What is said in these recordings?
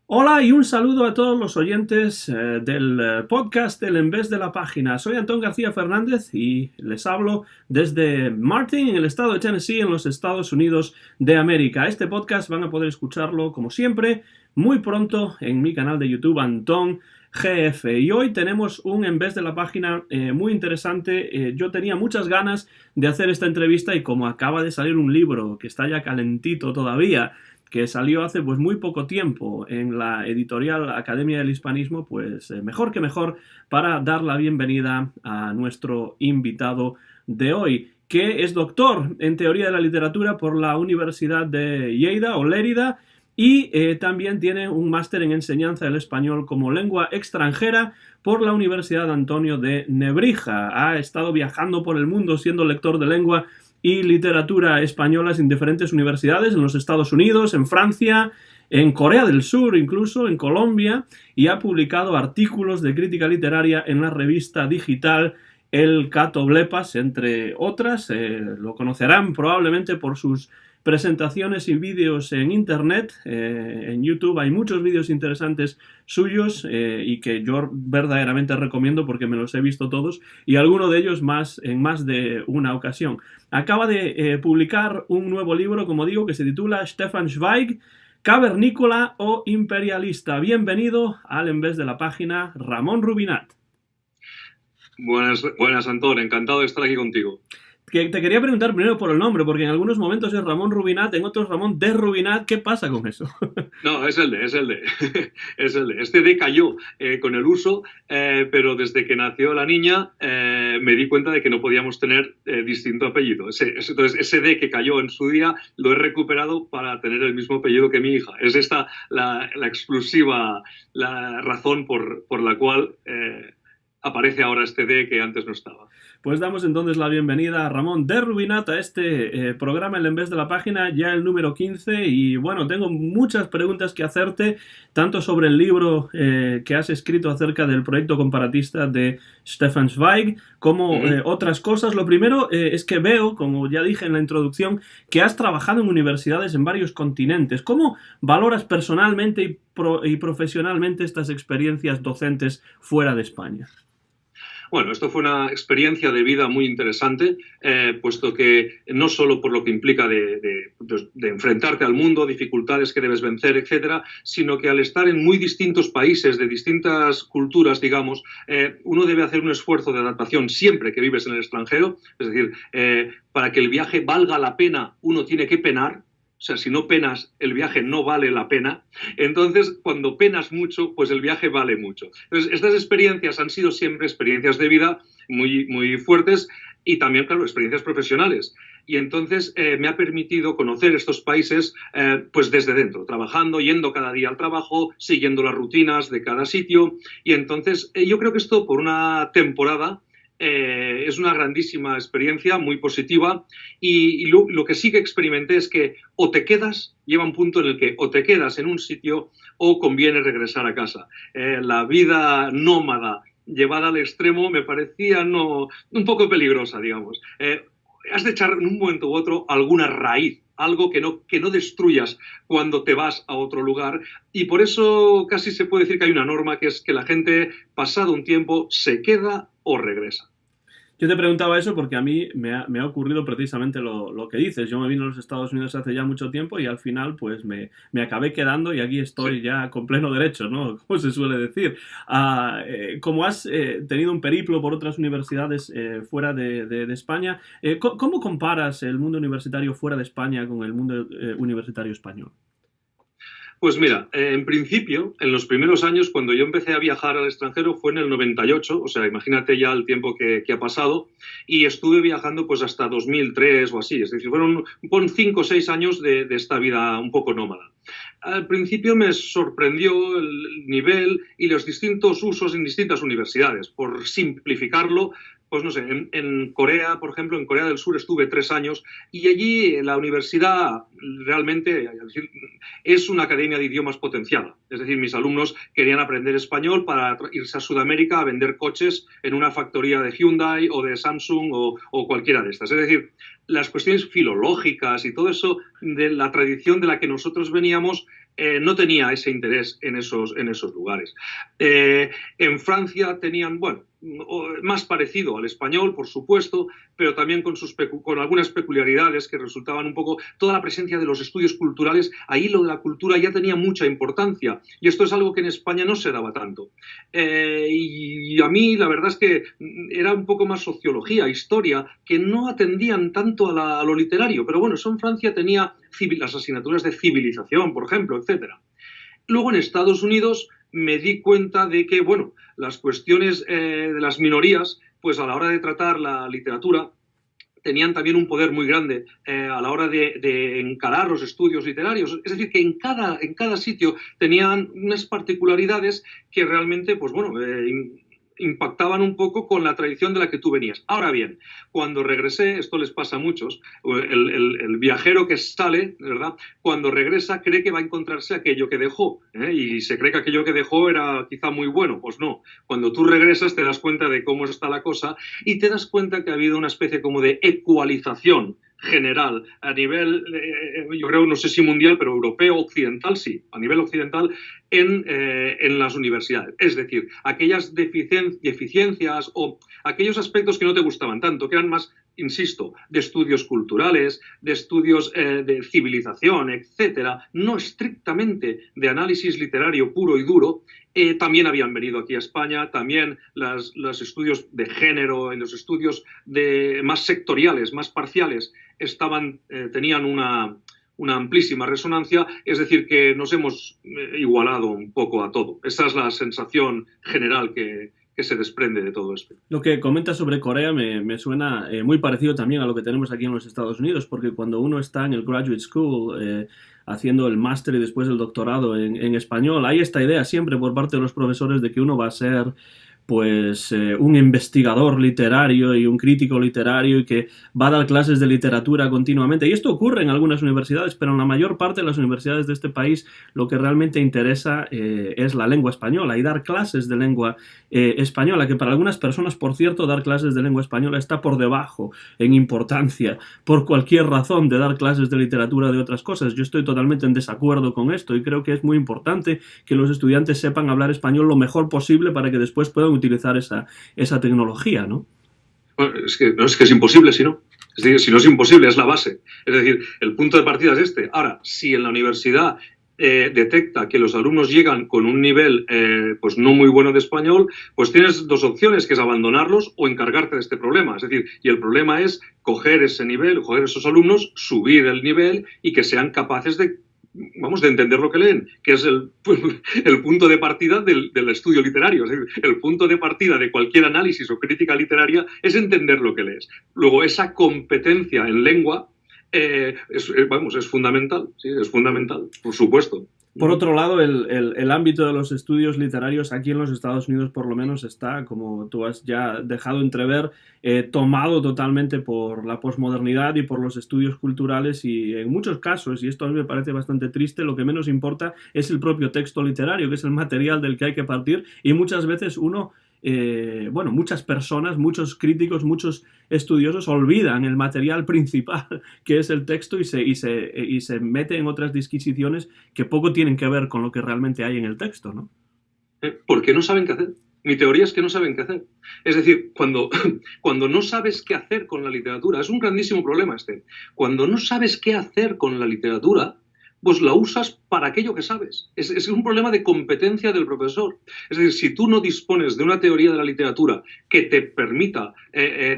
Hola y un saludo a todos los oyentes del podcast El En Vez de la Página. Soy Antón García Fernández y les hablo desde Martin, en el estado de Tennessee, en los Estados Unidos de América. Este podcast van a poder escucharlo, como siempre, muy pronto en mi canal de YouTube, Antón GF. Y hoy tenemos un En Vez de la Página muy interesante. Yo tenía muchas ganas de hacer esta entrevista y como acaba de salir un libro que está ya calentito todavía, que salió hace pues muy poco tiempo en la editorial Academia del Hispanismo, pues mejor que mejor para dar la bienvenida a nuestro invitado de hoy, que es doctor en Teoría de la Literatura por la Universidad de Lleida o Lérida y también tiene un máster en Enseñanza del Español como Lengua Extranjera por la Universidad Antonio de Nebrija. Ha estado viajando por el mundo siendo lector de lengua y literatura españolas en diferentes universidades, en los Estados Unidos, en Francia, en Corea del Sur, incluso en Colombia, y ha publicado artículos de crítica literaria en la revista digital El Cato Blepas, entre otras. Lo conocerán probablemente por sus presentaciones y vídeos en internet. En YouTube hay muchos vídeos interesantes suyos y que yo verdaderamente recomiendo porque me los he visto todos y alguno de ellos en más de una ocasión. Acaba de publicar un nuevo libro, como digo, que se titula Stefan Zweig, Cavernícola o Imperialista. Bienvenido al En Vez de la Página, Ramón Rubinat. Buenas, Antón. Encantado de estar aquí contigo. Te quería preguntar primero por el nombre, porque en algunos momentos es Ramón Rubinat, en otros Ramón de Rubinat. ¿Qué pasa con eso? No, es el de. Es el de. Este D cayó con el uso, pero desde que nació la niña me di cuenta de que no podíamos tener distinto apellido. Entonces, ese D que cayó en su día lo he recuperado para tener el mismo apellido que mi hija. Es esta la exclusiva la razón por la cual aparece ahora este D que antes no estaba. Pues damos entonces la bienvenida a Ramón de Rubinat a este programa El En Vez de la Página, ya el número 15. Y bueno, tengo muchas preguntas que hacerte, tanto sobre el libro que has escrito acerca del proyecto comparatista de Stefan Zweig, como otras cosas. Lo primero es que veo, como ya dije en la introducción, que has trabajado en universidades en varios continentes. ¿Cómo valoras personalmente y profesionalmente estas experiencias docentes fuera de España? Bueno, esto fue una experiencia de vida muy interesante, puesto que no solo por lo que implica de enfrentarte al mundo, dificultades que debes vencer, etcétera, sino que al estar en muy distintos países, de distintas culturas, digamos, uno debe hacer un esfuerzo de adaptación siempre que vives en el extranjero. Es decir, para que el viaje valga la pena, uno tiene que penar. O sea, si no penas, el viaje no vale la pena. Entonces, cuando penas mucho, pues el viaje vale mucho. Entonces, estas experiencias han sido siempre experiencias de vida muy, muy fuertes y también, claro, experiencias profesionales. Y entonces me ha permitido conocer estos países pues desde dentro, trabajando, yendo cada día al trabajo, siguiendo las rutinas de cada sitio. Y entonces yo creo que esto por una temporada es una grandísima experiencia, muy positiva, y lo que sí que experimenté es que o te quedas, llega un punto en el que o te quedas en un sitio o conviene regresar a casa. La vida nómada llevada al extremo me parecía un poco peligrosa, digamos. Has de echar en un momento u otro alguna raíz, algo que no destruyas cuando te vas a otro lugar, y por eso casi se puede decir que hay una norma que es que la gente, pasado un tiempo, se queda o regresa. Yo te preguntaba eso porque a mí me ha ocurrido precisamente lo que dices. Yo me vine a los Estados Unidos hace ya mucho tiempo y al final pues me acabé quedando y aquí estoy ya con pleno derecho, ¿no? Como se suele decir. Como has tenido un periplo por otras universidades fuera de España, ¿cómo comparas el mundo universitario fuera de España con el mundo universitario español? Pues mira, en principio, en los primeros años, cuando yo empecé a viajar al extranjero, fue en el 98, o sea, imagínate ya el tiempo que ha pasado, y estuve viajando pues hasta 2003 o así, es decir, fueron 5 o 6 años de esta vida un poco nómada. Al principio me sorprendió el nivel y los distintos usos en distintas universidades. Por simplificarlo, pues no sé, en Corea, por ejemplo, en Corea del Sur estuve 3 años y allí la universidad realmente es una academia de idiomas potenciada. Es decir, mis alumnos querían aprender español para irse a Sudamérica a vender coches en una factoría de Hyundai o de Samsung o cualquiera de estas. Es decir, las cuestiones filológicas y todo eso de la tradición de la que nosotros veníamos no tenía ese interés en esos lugares. En Francia tenían, bueno, más parecido al español, por supuesto, pero también con algunas peculiaridades que resultaban un poco toda la presencia de los estudios culturales. Ahí lo de la cultura ya tenía mucha importancia, y esto es algo que en España no se daba tanto. Y a mí la verdad es que era un poco más sociología, historia, que no atendían tanto a lo literario, pero bueno, eso en Francia tenía las asignaturas de civilización, por ejemplo, etcétera. Luego en Estados Unidos me di cuenta de que, bueno, las cuestiones de las minorías, pues a la hora de tratar la literatura, tenían también un poder muy grande a la hora de encarar los estudios literarios. Es decir, que en cada sitio tenían unas particularidades que realmente, pues bueno, impactaban un poco con la tradición de la que tú venías. Ahora bien, cuando regresé, esto les pasa a muchos, el viajero que sale, ¿verdad? Cuando regresa cree que va a encontrarse aquello que dejó, y se cree que aquello que dejó era quizá muy bueno. Pues no. Cuando tú regresas te das cuenta de cómo está la cosa y te das cuenta que ha habido una especie como de ecualización general a nivel, yo creo, no sé si mundial, pero europeo, occidental, sí, a nivel occidental, en las universidades. Es decir, aquellas deficiencias o aquellos aspectos que no te gustaban tanto, que eran más, insisto, de estudios culturales, de estudios de civilización, etcétera, no estrictamente de análisis literario puro y duro, también habían venido aquí a España, también los estudios de género y los estudios más sectoriales, más parciales, tenían una amplísima resonancia, es decir, que nos hemos igualado un poco a todo. Esa es la sensación general que se desprende de todo esto. Lo que comentas sobre Corea me suena muy parecido también a lo que tenemos aquí en los Estados Unidos, porque cuando uno está en el graduate school haciendo el máster y después el doctorado en español, hay esta idea siempre por parte de los profesores de que uno va a ser pues un investigador literario y un crítico literario y que va a dar clases de literatura continuamente. Y esto ocurre en algunas universidades, pero en la mayor parte de las universidades de este país lo que realmente interesa es la lengua española y dar clases de lengua española, que para algunas personas, por cierto, dar clases de lengua española está por debajo en importancia por cualquier razón de dar clases de literatura de otras cosas. Yo estoy totalmente en desacuerdo con esto y creo que es muy importante que los estudiantes sepan hablar español lo mejor posible para que después puedan utilizar esa tecnología, ¿no? Bueno, es que es imposible, si no. Es decir, si no es imposible, es la base. Es decir, el punto de partida es este. Ahora, si en la universidad detecta que los alumnos llegan con un nivel pues no muy bueno de español, pues tienes dos opciones, que es abandonarlos o encargarte de este problema. Es decir, y el problema es coger ese nivel, coger esos alumnos, subir el nivel y que sean capaces de entender lo que leen, que es el punto de partida del estudio literario. Es decir, el punto de partida de cualquier análisis o crítica literaria es entender lo que lees. Luego, esa competencia en lengua es fundamental, sí, es fundamental, por supuesto. Por otro lado, el ámbito de los estudios literarios aquí en los Estados Unidos por lo menos está, como tú has ya dejado entrever, tomado totalmente por la posmodernidad y por los estudios culturales y en muchos casos, y esto a mí me parece bastante triste, lo que menos importa es el propio texto literario, que es el material del que hay que partir y muchas veces muchas personas, muchos críticos, muchos estudiosos olvidan el material principal que es el texto y se meten en otras disquisiciones que poco tienen que ver con lo que realmente hay en el texto, ¿no? Porque no saben qué hacer. Mi teoría es que no saben qué hacer. Es decir, cuando no sabes qué hacer con la literatura, es un grandísimo problema este. Cuando no sabes qué hacer con la literatura, pues la usas para aquello que sabes. Es un problema de competencia del profesor. Es decir, si tú no dispones de una teoría de la literatura que te permita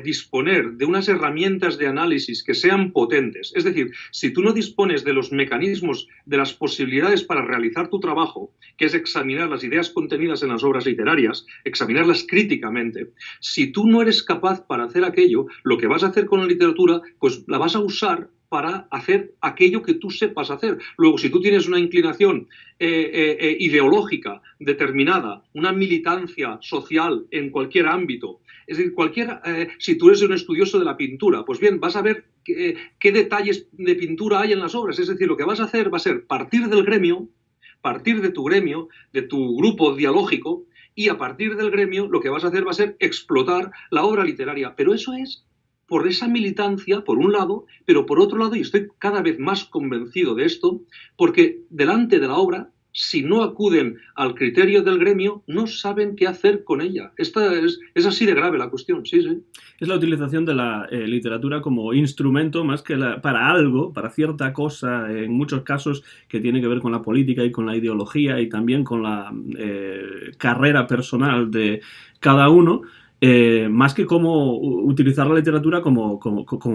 disponer de unas herramientas de análisis que sean potentes, es decir, si tú no dispones de los mecanismos, de las posibilidades para realizar tu trabajo, que es examinar las ideas contenidas en las obras literarias, examinarlas críticamente, si tú no eres capaz para hacer aquello, lo que vas a hacer con la literatura, pues la vas a usar para hacer aquello que tú sepas hacer. Luego, si tú tienes una inclinación ideológica determinada, una militancia social en cualquier ámbito, es decir, si tú eres un estudioso de la pintura, pues bien, vas a ver qué detalles de pintura hay en las obras. Es decir, lo que vas a hacer va a ser partir del gremio, partir de tu gremio, de tu grupo dialógico, y a partir del gremio lo que vas a hacer va a ser explotar la obra literaria. Pero eso es por esa militancia, por un lado, pero por otro lado, y estoy cada vez más convencido de esto, porque delante de la obra, si no acuden al criterio del gremio, no saben qué hacer con ella. Esta es así de grave la cuestión, sí, sí. Es la utilización de la literatura como instrumento más que para algo, para cierta cosa, en muchos casos que tiene que ver con la política y con la ideología y también con la carrera personal de cada uno. Más que como utilizar la literatura como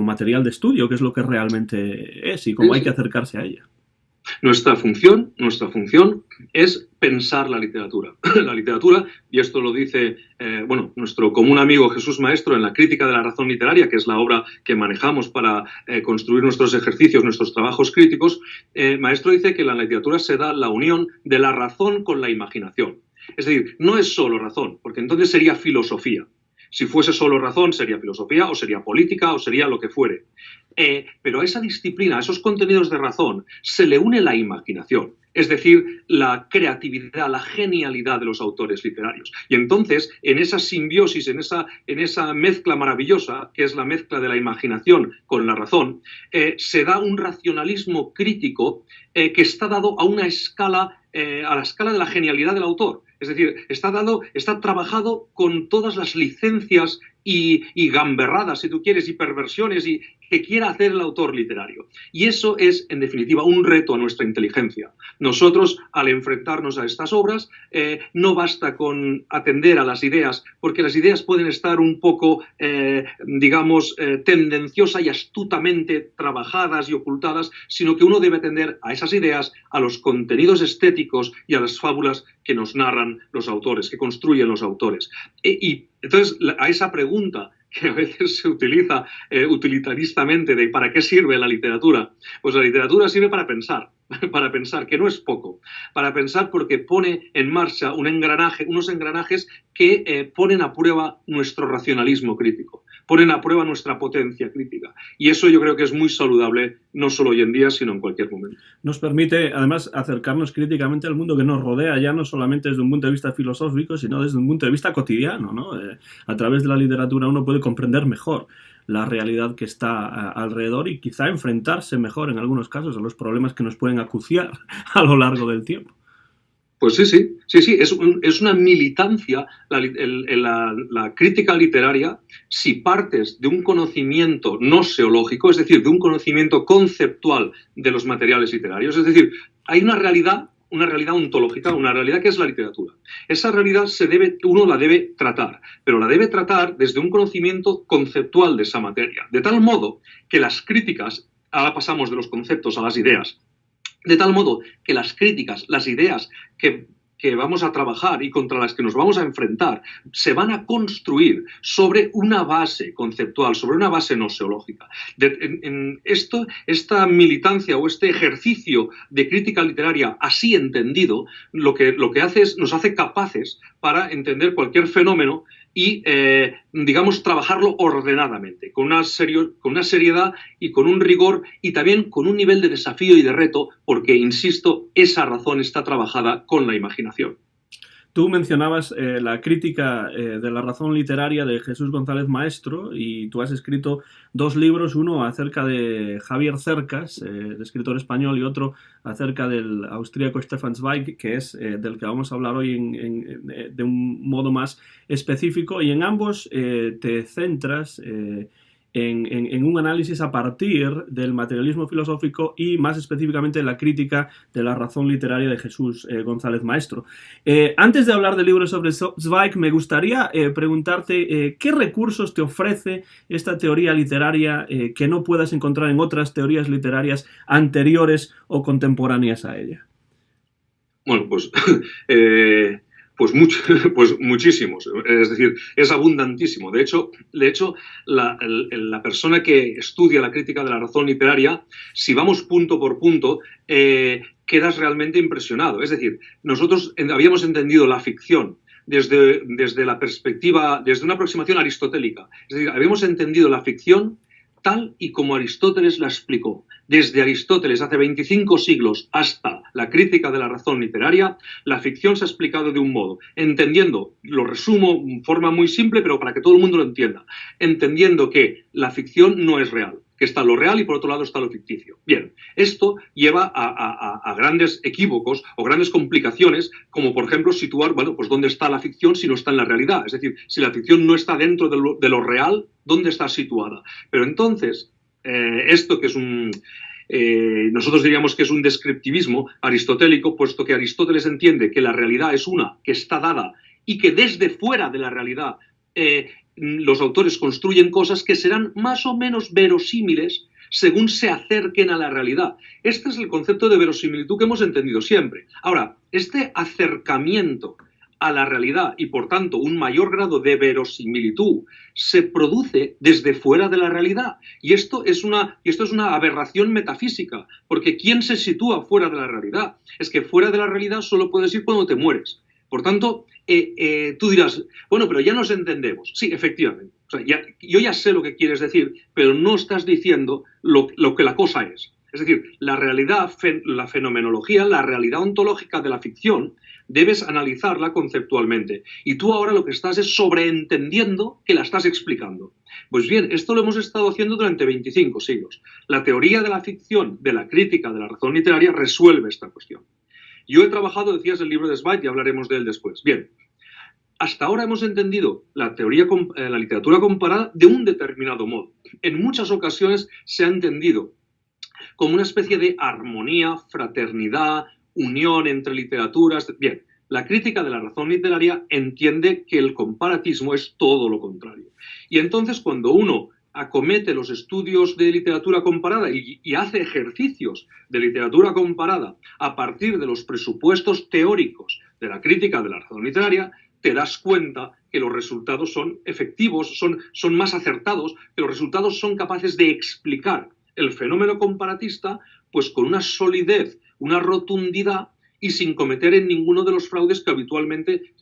material de estudio, que es lo que realmente es y cómo hay que acercarse a ella. Nuestra función es pensar la literatura. La literatura, y esto lo dice nuestro común amigo Jesús Maestro en La crítica de la razón literaria, que es la obra que manejamos para construir nuestros ejercicios, nuestros trabajos críticos. Maestro dice que la literatura se da la unión de la razón con la imaginación. Es decir, no es solo razón, porque entonces sería filosofía. Si fuese solo razón, sería filosofía, o sería política, o sería lo que fuere. Pero a esa disciplina, a esos contenidos de razón, se le une la imaginación, es decir, la creatividad, la genialidad de los autores literarios. Y entonces, en esa simbiosis, en esa mezcla maravillosa, que es la mezcla de la imaginación con la razón, se da un racionalismo crítico que está dado a una escala, a la escala de la genialidad del autor. Es decir, está trabajado con todas las licencias y gamberradas, si tú quieres, y perversiones que quiera hacer el autor literario. Y eso es, en definitiva, un reto a nuestra inteligencia. Nosotros, al enfrentarnos a estas obras, no basta con atender a las ideas, porque las ideas pueden estar un poco, tendenciosa y astutamente trabajadas y ocultadas, sino que uno debe atender a esas ideas, a los contenidos estéticos y a las fábulas que nos narran los autores, que construyen los autores. Y entonces, a esa pregunta que a veces se utiliza utilitaristamente de ¿para qué sirve la literatura? Pues la literatura sirve para pensar, que no es poco, para pensar porque pone en marcha unos engranajes que ponen a prueba nuestro racionalismo crítico, ponen a prueba nuestra potencia crítica. Y eso yo creo que es muy saludable, no solo hoy en día, sino en cualquier momento. Nos permite, además, acercarnos críticamente al mundo que nos rodea, ya no solamente desde un punto de vista filosófico, sino desde un punto de vista cotidiano, ¿no? A través de la literatura uno puede comprender mejor la realidad que está alrededor y quizá enfrentarse mejor, en algunos casos, a los problemas que nos pueden acuciar a lo largo del tiempo. Pues sí, es una militancia la crítica literaria si partes de un conocimiento no seológico, es decir, de un conocimiento conceptual de los materiales literarios. Es decir, hay una realidad ontológica, una realidad que es la literatura. Esa realidad uno la debe tratar, pero la debe tratar desde un conocimiento conceptual de esa materia, de tal modo que las críticas, ahora pasamos de los conceptos a las ideas, de tal modo que las críticas, las ideas que vamos a trabajar y contra las que nos vamos a enfrentar se van a construir sobre una base conceptual, sobre una base noseológica. Esta militancia o este ejercicio de crítica literaria así entendido, lo que hace es nos hace capaces para entender cualquier fenómeno y, trabajarlo ordenadamente, con una seriedad y con un rigor y también con un nivel de desafío y de reto, porque, insisto, esa razón está trabajada con la imaginación. Tú mencionabas la crítica de la razón literaria de Jesús González Maestro y tú has escrito 2 libros, uno acerca de Javier Cercas, el escritor español, y otro acerca del austríaco Stefan Zweig, que es del que vamos a hablar hoy de un modo más específico, y en ambos te centras en un análisis a partir del materialismo filosófico y más específicamente la crítica de la razón literaria de Jesús González Maestro. Antes de hablar del libro sobre Zweig, me gustaría preguntarte qué recursos te ofrece esta teoría literaria que no puedas encontrar en otras teorías literarias anteriores o contemporáneas a ella. Bueno, pues muchísimos, es decir, es abundantísimo. De hecho, la persona que estudia la crítica de la razón literaria, si vamos punto por punto, quedas realmente impresionado. Es decir, nosotros habíamos entendido la ficción desde la perspectiva, desde una aproximación aristotélica. Es decir, habíamos entendido la ficción tal y como Aristóteles la explicó. desde Aristóteles hace 25 siglos hasta la crítica de la razón literaria, la ficción se ha explicado de un modo, entendiendo, lo resumo en forma muy simple, pero para que todo el mundo lo entienda, entendiendo que la ficción no es real, que está lo real y por otro lado está lo ficticio. Bien, esto lleva a grandes equívocos o grandes complicaciones, como por ejemplo situar, bueno, pues dónde está la ficción si no está en la realidad. Es decir, si la ficción no está dentro de lo real, ¿dónde está situada? Pero entonces, esto que es nosotros diríamos que es un descriptivismo aristotélico, puesto que Aristóteles entiende que la realidad es una que está dada y que desde fuera de la realidad los autores construyen cosas que serán más o menos verosímiles según se acerquen a la realidad. Este es el concepto de verosimilitud que hemos entendido siempre. Ahora, este acercamiento a la realidad y, por tanto, un mayor grado de verosimilitud se produce desde fuera de la realidad. Y esto es una aberración metafísica, porque ¿quién se sitúa fuera de la realidad? Es que fuera de la realidad solo puedes ir cuando te mueres. Por tanto, tú dirás, bueno, pero ya nos entendemos. Sí, efectivamente. O sea, yo ya sé lo que quieres decir, pero no estás diciendo lo que la cosa es. Es decir, la realidad, la fenomenología, la realidad ontológica de la ficción, debes analizarla conceptualmente. Y tú ahora lo que estás es sobreentendiendo que la estás explicando. Pues bien, esto lo hemos estado haciendo durante 25 siglos. La teoría de la ficción, de la crítica, de la razón literaria, resuelve esta cuestión. Yo he trabajado, decías, el libro de Zweig y hablaremos de él después. Bien, hasta ahora hemos entendido la literatura comparada de un determinado modo. En muchas ocasiones se ha entendido como una especie de armonía, fraternidad, unión entre literaturas. Bien, la crítica de la razón literaria entiende que el comparatismo es todo lo contrario. Y entonces cuando uno acomete los estudios de literatura comparada y hace ejercicios de literatura comparada a partir de los presupuestos teóricos de la crítica de la razón literaria, te das cuenta que los resultados son efectivos, son más acertados, que los resultados son capaces de explicar el fenómeno comparatista pues con una solidez, una rotundidad y sin cometer en ninguno de los fraudes que habitualmente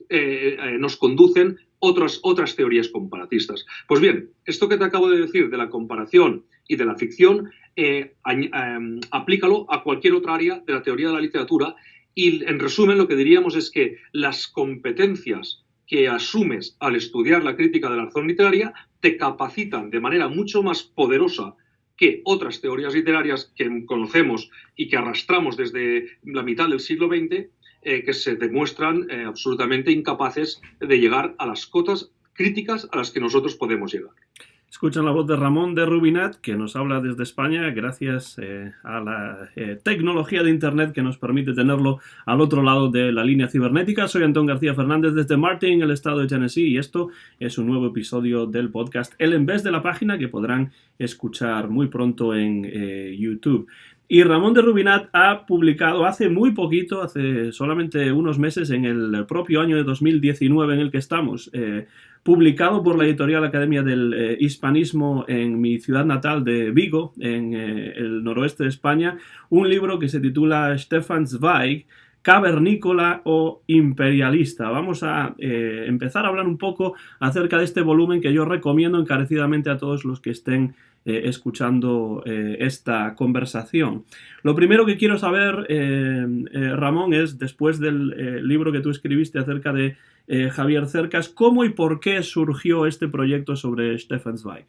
nos conducen otras teorías comparatistas. Pues bien, esto que te acabo de decir de la comparación y de la ficción, aplícalo a cualquier otra área de la teoría de la literatura y, en resumen, lo que diríamos es que las competencias que asumes al estudiar la crítica de la razón literaria te capacitan de manera mucho más poderosa que otras teorías literarias que conocemos y que arrastramos desde la mitad del siglo XX, que se demuestran absolutamente incapaces de llegar a las cotas críticas a las que nosotros podemos llegar. Escuchan la voz de Ramón de Rubinat, que nos habla desde España gracias a la tecnología de Internet que nos permite tenerlo al otro lado de la línea cibernética. Soy Antón García Fernández desde Martin, el estado de Tennessee, y esto es un nuevo episodio del podcast El Envés de la Página que podrán escuchar muy pronto en YouTube. Y Ramón de Rubinat ha publicado hace muy poquito, hace solamente unos meses, en el propio año de 2019 en el que estamos, publicado por la editorial Academia del Hispanismo en mi ciudad natal de Vigo, en el noroeste de España, un libro que se titula Stefan Zweig, cavernícola o imperialista. Vamos a empezar a hablar un poco acerca de este volumen que yo recomiendo encarecidamente a todos los que estén escuchando esta conversación. Lo primero que quiero saber, Ramón, es, después del libro que tú escribiste acerca de Javier Cercas, ¿cómo y por qué surgió este proyecto sobre Stefan Zweig?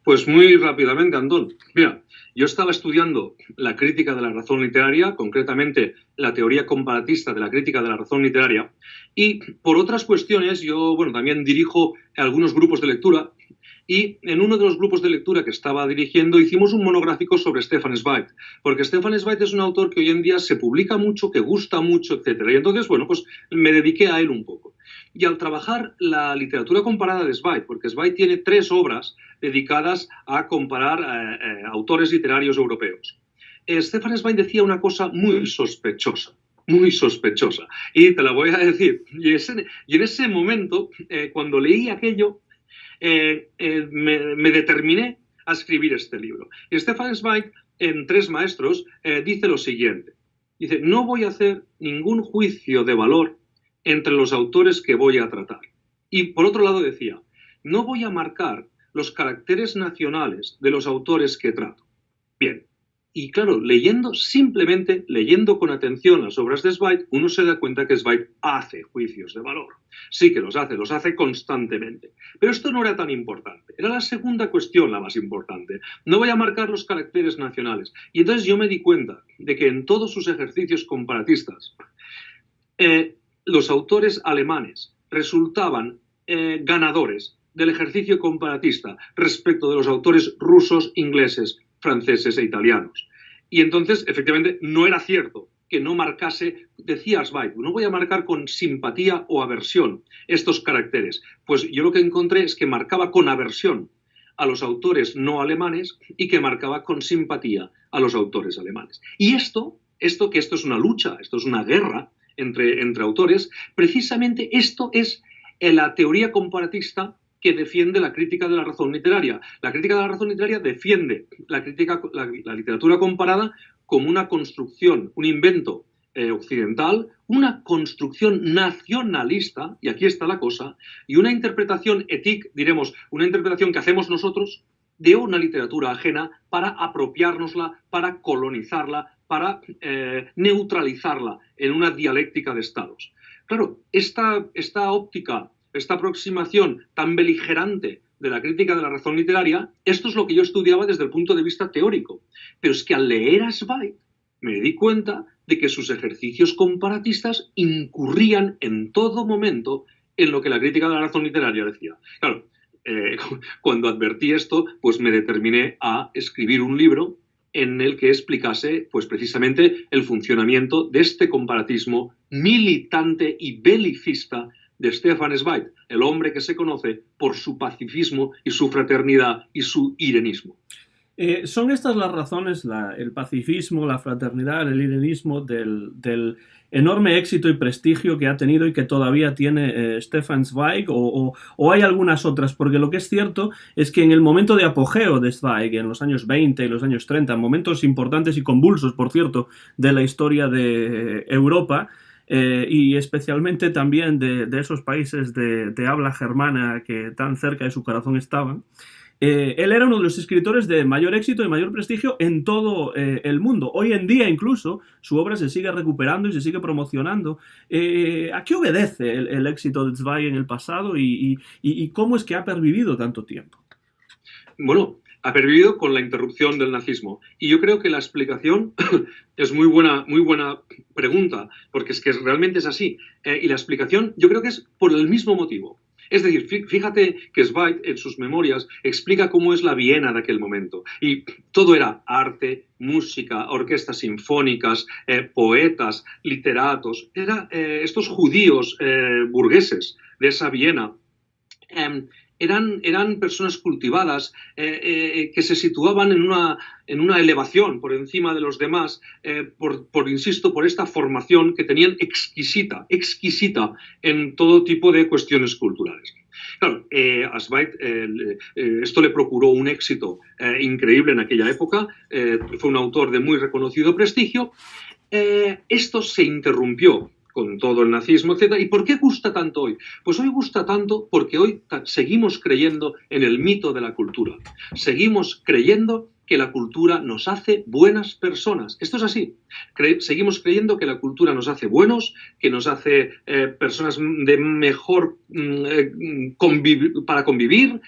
Pues muy rápidamente, Antón. Mira, yo estaba estudiando la crítica de la razón literaria, concretamente la teoría comparatista de la crítica de la razón literaria, y por otras cuestiones yo, también dirijo algunos grupos de lectura, y en uno de los grupos de lectura que estaba dirigiendo hicimos un monográfico sobre Stefan Zweig, porque Stefan Zweig es un autor que hoy en día se publica mucho, que gusta mucho, etc. Y entonces, pues me dediqué a él un poco. Y al trabajar la literatura comparada de Zweig, porque Zweig tiene 3 obras dedicadas a comparar autores literarios europeos, Stefan Zweig decía una cosa muy sospechosa. Y te la voy a decir. Y en ese momento, cuando leí aquello, me determiné a escribir este libro. Y Stefan Zweig, en 3 maestros, dice lo siguiente. Dice, no voy a hacer ningún juicio de valor entre los autores que voy a tratar. Y por otro lado decía, no voy a marcar los caracteres nacionales de los autores que trato. Bien, y claro, simplemente leyendo con atención las obras de Zweig, uno se da cuenta que Zweig hace juicios de valor. Sí que los hace constantemente. Pero esto no era tan importante. Era la segunda cuestión la más importante. No voy a marcar los caracteres nacionales. Y entonces yo me di cuenta de que en todos sus ejercicios comparatistas, los autores alemanes resultaban ganadores del ejercicio comparatista respecto de los autores rusos, ingleses, franceses e italianos. Y entonces, efectivamente, no era cierto que no marcase, decía Zweig, no voy a marcar con simpatía o aversión estos caracteres. Pues yo lo que encontré es que marcaba con aversión a los autores no alemanes y que marcaba con simpatía a los autores alemanes. Y esto es una lucha, esto es una guerra entre autores, precisamente esto es la teoría comparatista que defiende la crítica de la razón literaria. La crítica de la razón literaria defiende la literatura comparada como una construcción, un invento occidental, una construcción nacionalista, y aquí está la cosa, y una interpretación ética, diremos, una interpretación que hacemos nosotros de una literatura ajena para apropiárnosla, para colonizarla, para neutralizarla en una dialéctica de estados. Claro, esta óptica, esta aproximación tan beligerante de la crítica de la razón literaria, esto es lo que yo estudiaba desde el punto de vista teórico. Pero es que al leer a Zweig me di cuenta de que sus ejercicios comparatistas incurrían en todo momento en lo que la crítica de la razón literaria decía. Claro, cuando advertí esto, pues me determiné a escribir un libro en el que explicase pues, precisamente el funcionamiento de este comparatismo militante y belicista de Stefan Zweig, el hombre que se conoce por su pacifismo y su fraternidad y su irenismo. ¿Son estas las razones, el pacifismo, la fraternidad, el irenismo del enorme éxito y prestigio que ha tenido y que todavía tiene Stefan Zweig o hay algunas otras? Porque lo que es cierto es que en el momento de apogeo de Zweig, en los años 20 y los años 30, momentos importantes y convulsos, por cierto, de la historia de Europa, y especialmente también de esos países de habla germana que tan cerca de su corazón estaban, él era uno de los escritores de mayor éxito y mayor prestigio en todo el mundo. Hoy en día incluso su obra se sigue recuperando y se sigue promocionando. ¿A qué obedece el éxito de Zweig en el pasado y cómo es que ha pervivido tanto tiempo? Bueno, ha pervivido con la interrupción del nazismo. Y yo creo que la explicación es muy buena pregunta, porque es que realmente es así. Y la explicación yo creo que es por el mismo motivo. Es decir, fíjate que Zweig en sus memorias explica cómo es la Viena de aquel momento. Y todo era arte, música, orquestas sinfónicas, poetas, literatos. Estos judíos burgueses de esa Viena eran personas cultivadas que se situaban en una elevación por encima de los demás, insisto, por esta formación que tenían exquisita en todo tipo de cuestiones culturales. Claro, a Zweig esto le procuró un éxito increíble en aquella época, fue un autor de muy reconocido prestigio. Esto se interrumpió con todo el nazismo, etc. ¿Y por qué gusta tanto hoy? Pues hoy gusta tanto porque hoy seguimos creyendo en el mito de la cultura. Seguimos creyendo que la cultura nos hace buenas personas. Esto es así. Seguimos creyendo que la cultura nos hace buenos, que nos hace personas de mejor para convivir,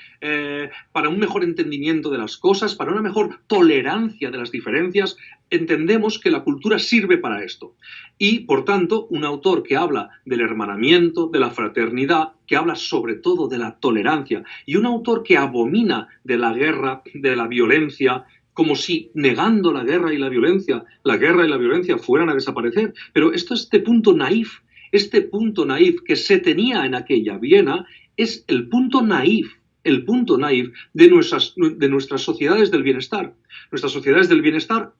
para un mejor entendimiento de las cosas, para una mejor tolerancia de las diferencias. Entendemos que la cultura sirve para esto. Y, por tanto, un autor que habla del hermanamiento, de la fraternidad, que habla sobre todo de la tolerancia, y un autor que abomina de la guerra, de la violencia, como si negando la guerra y la violencia fueran a desaparecer. Pero este punto naif que se tenía en aquella Viena, es el punto naif de nuestras sociedades del bienestar. Nuestras sociedades del bienestar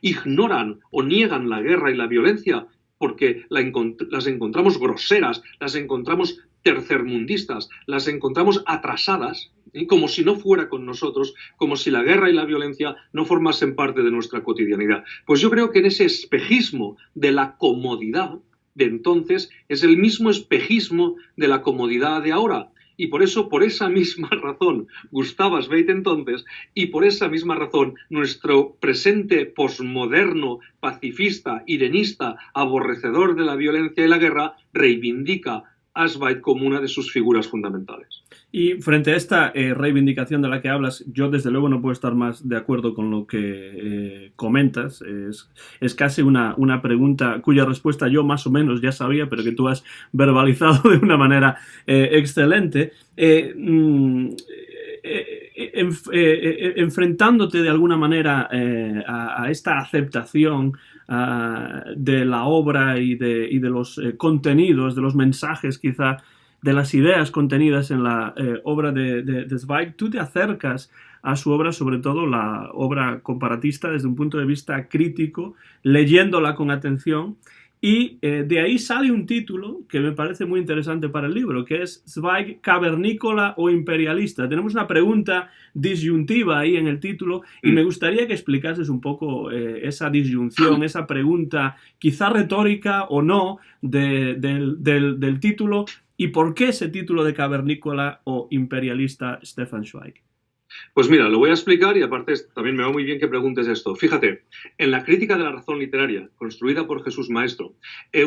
ignoran o niegan la guerra y la violencia porque las encontramos groseras, las encontramos tercermundistas, las encontramos atrasadas, como si no fuera con nosotros, como si la guerra y la violencia no formasen parte de nuestra cotidianidad. Pues yo creo que en ese espejismo de la comodidad de entonces es el mismo espejismo de la comodidad de ahora. Y por eso, por esa misma razón, gustaba Zweig entonces, y por esa misma razón, nuestro presente posmoderno, pacifista, irenista, aborrecedor de la violencia y la guerra, reivindica a Zweig como una de sus figuras fundamentales. Y frente a esta reivindicación de la que hablas, yo desde luego no puedo estar más de acuerdo con lo que comentas. Es casi una pregunta cuya respuesta yo más o menos ya sabía, pero que tú has verbalizado de una manera excelente. Enfrentándote de alguna manera a esta aceptación de la obra y de los contenidos, de los mensajes quizá, de las ideas contenidas en la obra de Zweig, tú te acercas a su obra, sobre todo la obra comparatista, desde un punto de vista crítico, leyéndola con atención, y de ahí sale un título que me parece muy interesante para el libro, que es Zweig, cavernícola o imperialista. Tenemos una pregunta disyuntiva ahí en el título y me gustaría que explicases un poco esa disyunción, esa pregunta quizá retórica o no del título, y por qué ese título de cavernícola o imperialista Stefan Zweig. Pues mira, lo voy a explicar y aparte también me va muy bien que preguntes esto. Fíjate, en la crítica de la razón literaria, construida por Jesús Maestro,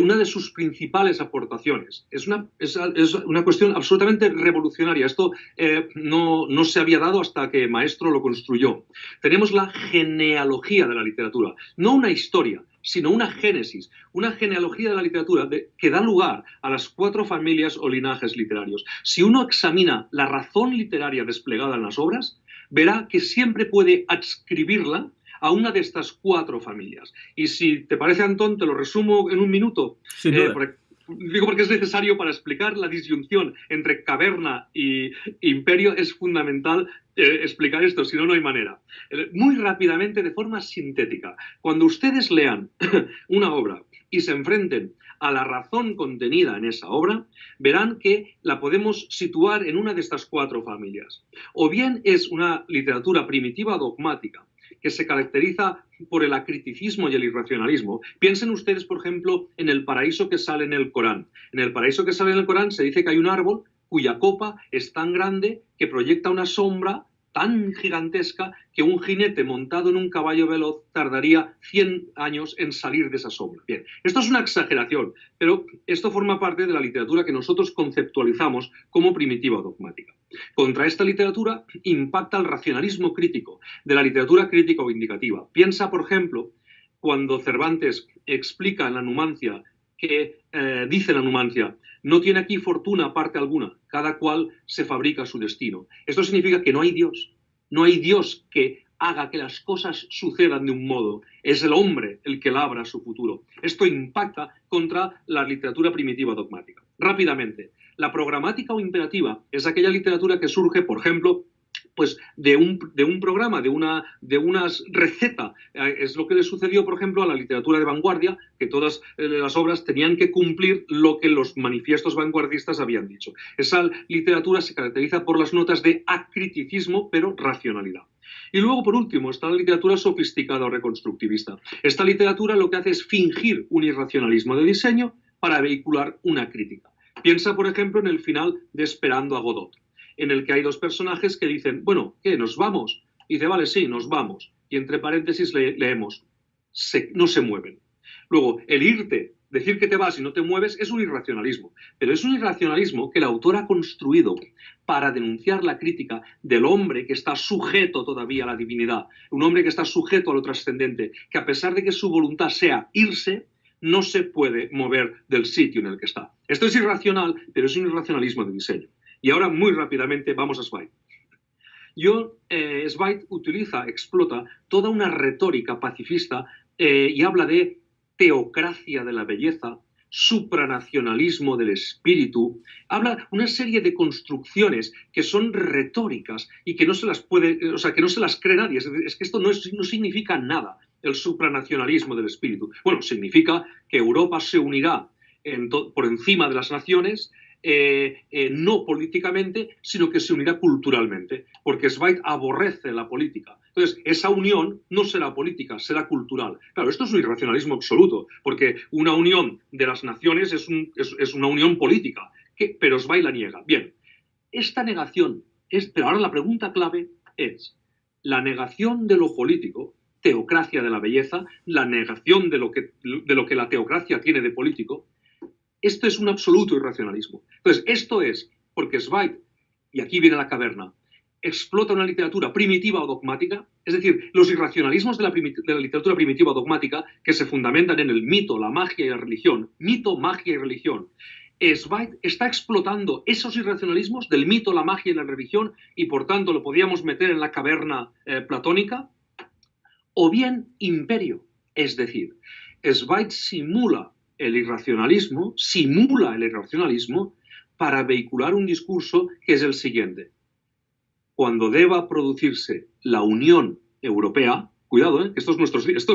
una de sus principales aportaciones es una cuestión absolutamente revolucionaria. Esto no se había dado hasta que Maestro lo construyó. Tenemos la genealogía de la literatura, no una historia, sino una génesis, una genealogía de la literatura que da lugar a las 4 familias o linajes literarios. Si uno examina la razón literaria desplegada en las obras, verá que siempre puede adscribirla a una de estas 4 familias. Y si te parece, Antón, te lo resumo en un minuto. Digo porque es necesario para explicar la disyunción entre caverna y imperio, es fundamental explicar esto, si no, no hay manera. Muy rápidamente, de forma sintética, cuando ustedes lean una obra y se enfrenten a la razón contenida en esa obra, verán que la podemos situar en una de estas 4 familias. O bien es una literatura primitiva dogmática, que se caracteriza por el acriticismo y el irracionalismo. Piensen ustedes, por ejemplo, en el paraíso que sale en el Corán. En el paraíso que sale en el Corán se dice que hay un árbol cuya copa es tan grande que proyecta una sombra tan gigantesca que un jinete montado en un caballo veloz tardaría 100 años en salir de esa sombra. Bien, esto es una exageración, pero esto forma parte de la literatura que nosotros conceptualizamos como primitiva dogmática. Contra esta literatura impacta el racionalismo crítico de la literatura crítica o indicativa. Piensa, por ejemplo, cuando Cervantes explica en la Numancia que dice la Numancia: no tiene aquí fortuna parte alguna, cada cual se fabrica su destino. Esto significa que no hay Dios que haga que las cosas sucedan de un modo. Es el hombre el que labra su futuro. Esto impacta contra la literatura primitiva dogmática. Rápidamente, la programática o imperativa es aquella literatura que surge, por ejemplo, pues de un programa, de una receta. Es lo que le sucedió, por ejemplo, a la literatura de vanguardia, que todas las obras tenían que cumplir lo que los manifiestos vanguardistas habían dicho. Esa literatura se caracteriza por las notas de acriticismo, pero racionalidad. Y luego, por último, está la literatura sofisticada o reconstructivista. Esta literatura lo que hace es fingir un irracionalismo de diseño para vehicular una crítica. Piensa, por ejemplo, en el final de Esperando a Godot, en el que hay 2 personajes que dicen: bueno, ¿qué? ¿Nos vamos? Y dice: vale, sí, nos vamos. Y entre paréntesis leemos: no se mueven. Luego, el irte, decir que te vas y no te mueves, es un irracionalismo. Pero es un irracionalismo que el autor ha construido para denunciar la crítica del hombre que está sujeto todavía a la divinidad, un hombre que está sujeto a lo trascendente, que a pesar de que su voluntad sea irse, no se puede mover del sitio en el que está. Esto es irracional, pero es un irracionalismo de diseño. Y ahora, muy rápidamente, vamos a Zweig. Zweig explota toda una retórica pacifista y habla de teocracia de la belleza, supranacionalismo del espíritu. Habla una serie de construcciones que son retóricas y que no se las cree nadie. Es que esto no significa nada, el supranacionalismo del espíritu. Bueno, significa que Europa se unirá por encima de las naciones, no políticamente, sino que se unirá culturalmente, porque Zweig aborrece la política. Entonces, esa unión no será política, será cultural. Claro, esto es un irracionalismo absoluto, porque una unión de las naciones es una unión política, pero Zweig la niega. Bien, esta negación pero ahora la pregunta clave es la negación de lo político, teocracia de la belleza, la negación de lo que la teocracia tiene de político. Esto es un absoluto irracionalismo. Entonces, esto es porque Zweig, y aquí viene la caverna, explota una literatura primitiva o dogmática, es decir, los irracionalismos de la literatura primitiva o dogmática que se fundamentan en el mito, la magia y la religión, mito, magia y religión. Zweig está explotando esos irracionalismos del mito, la magia y la religión y por tanto lo podíamos meter en la caverna platónica, o bien imperio, es decir, Zweig simula el irracionalismo para vehicular un discurso que es el siguiente. Cuando deba producirse la Unión Europea, cuidado, que esto es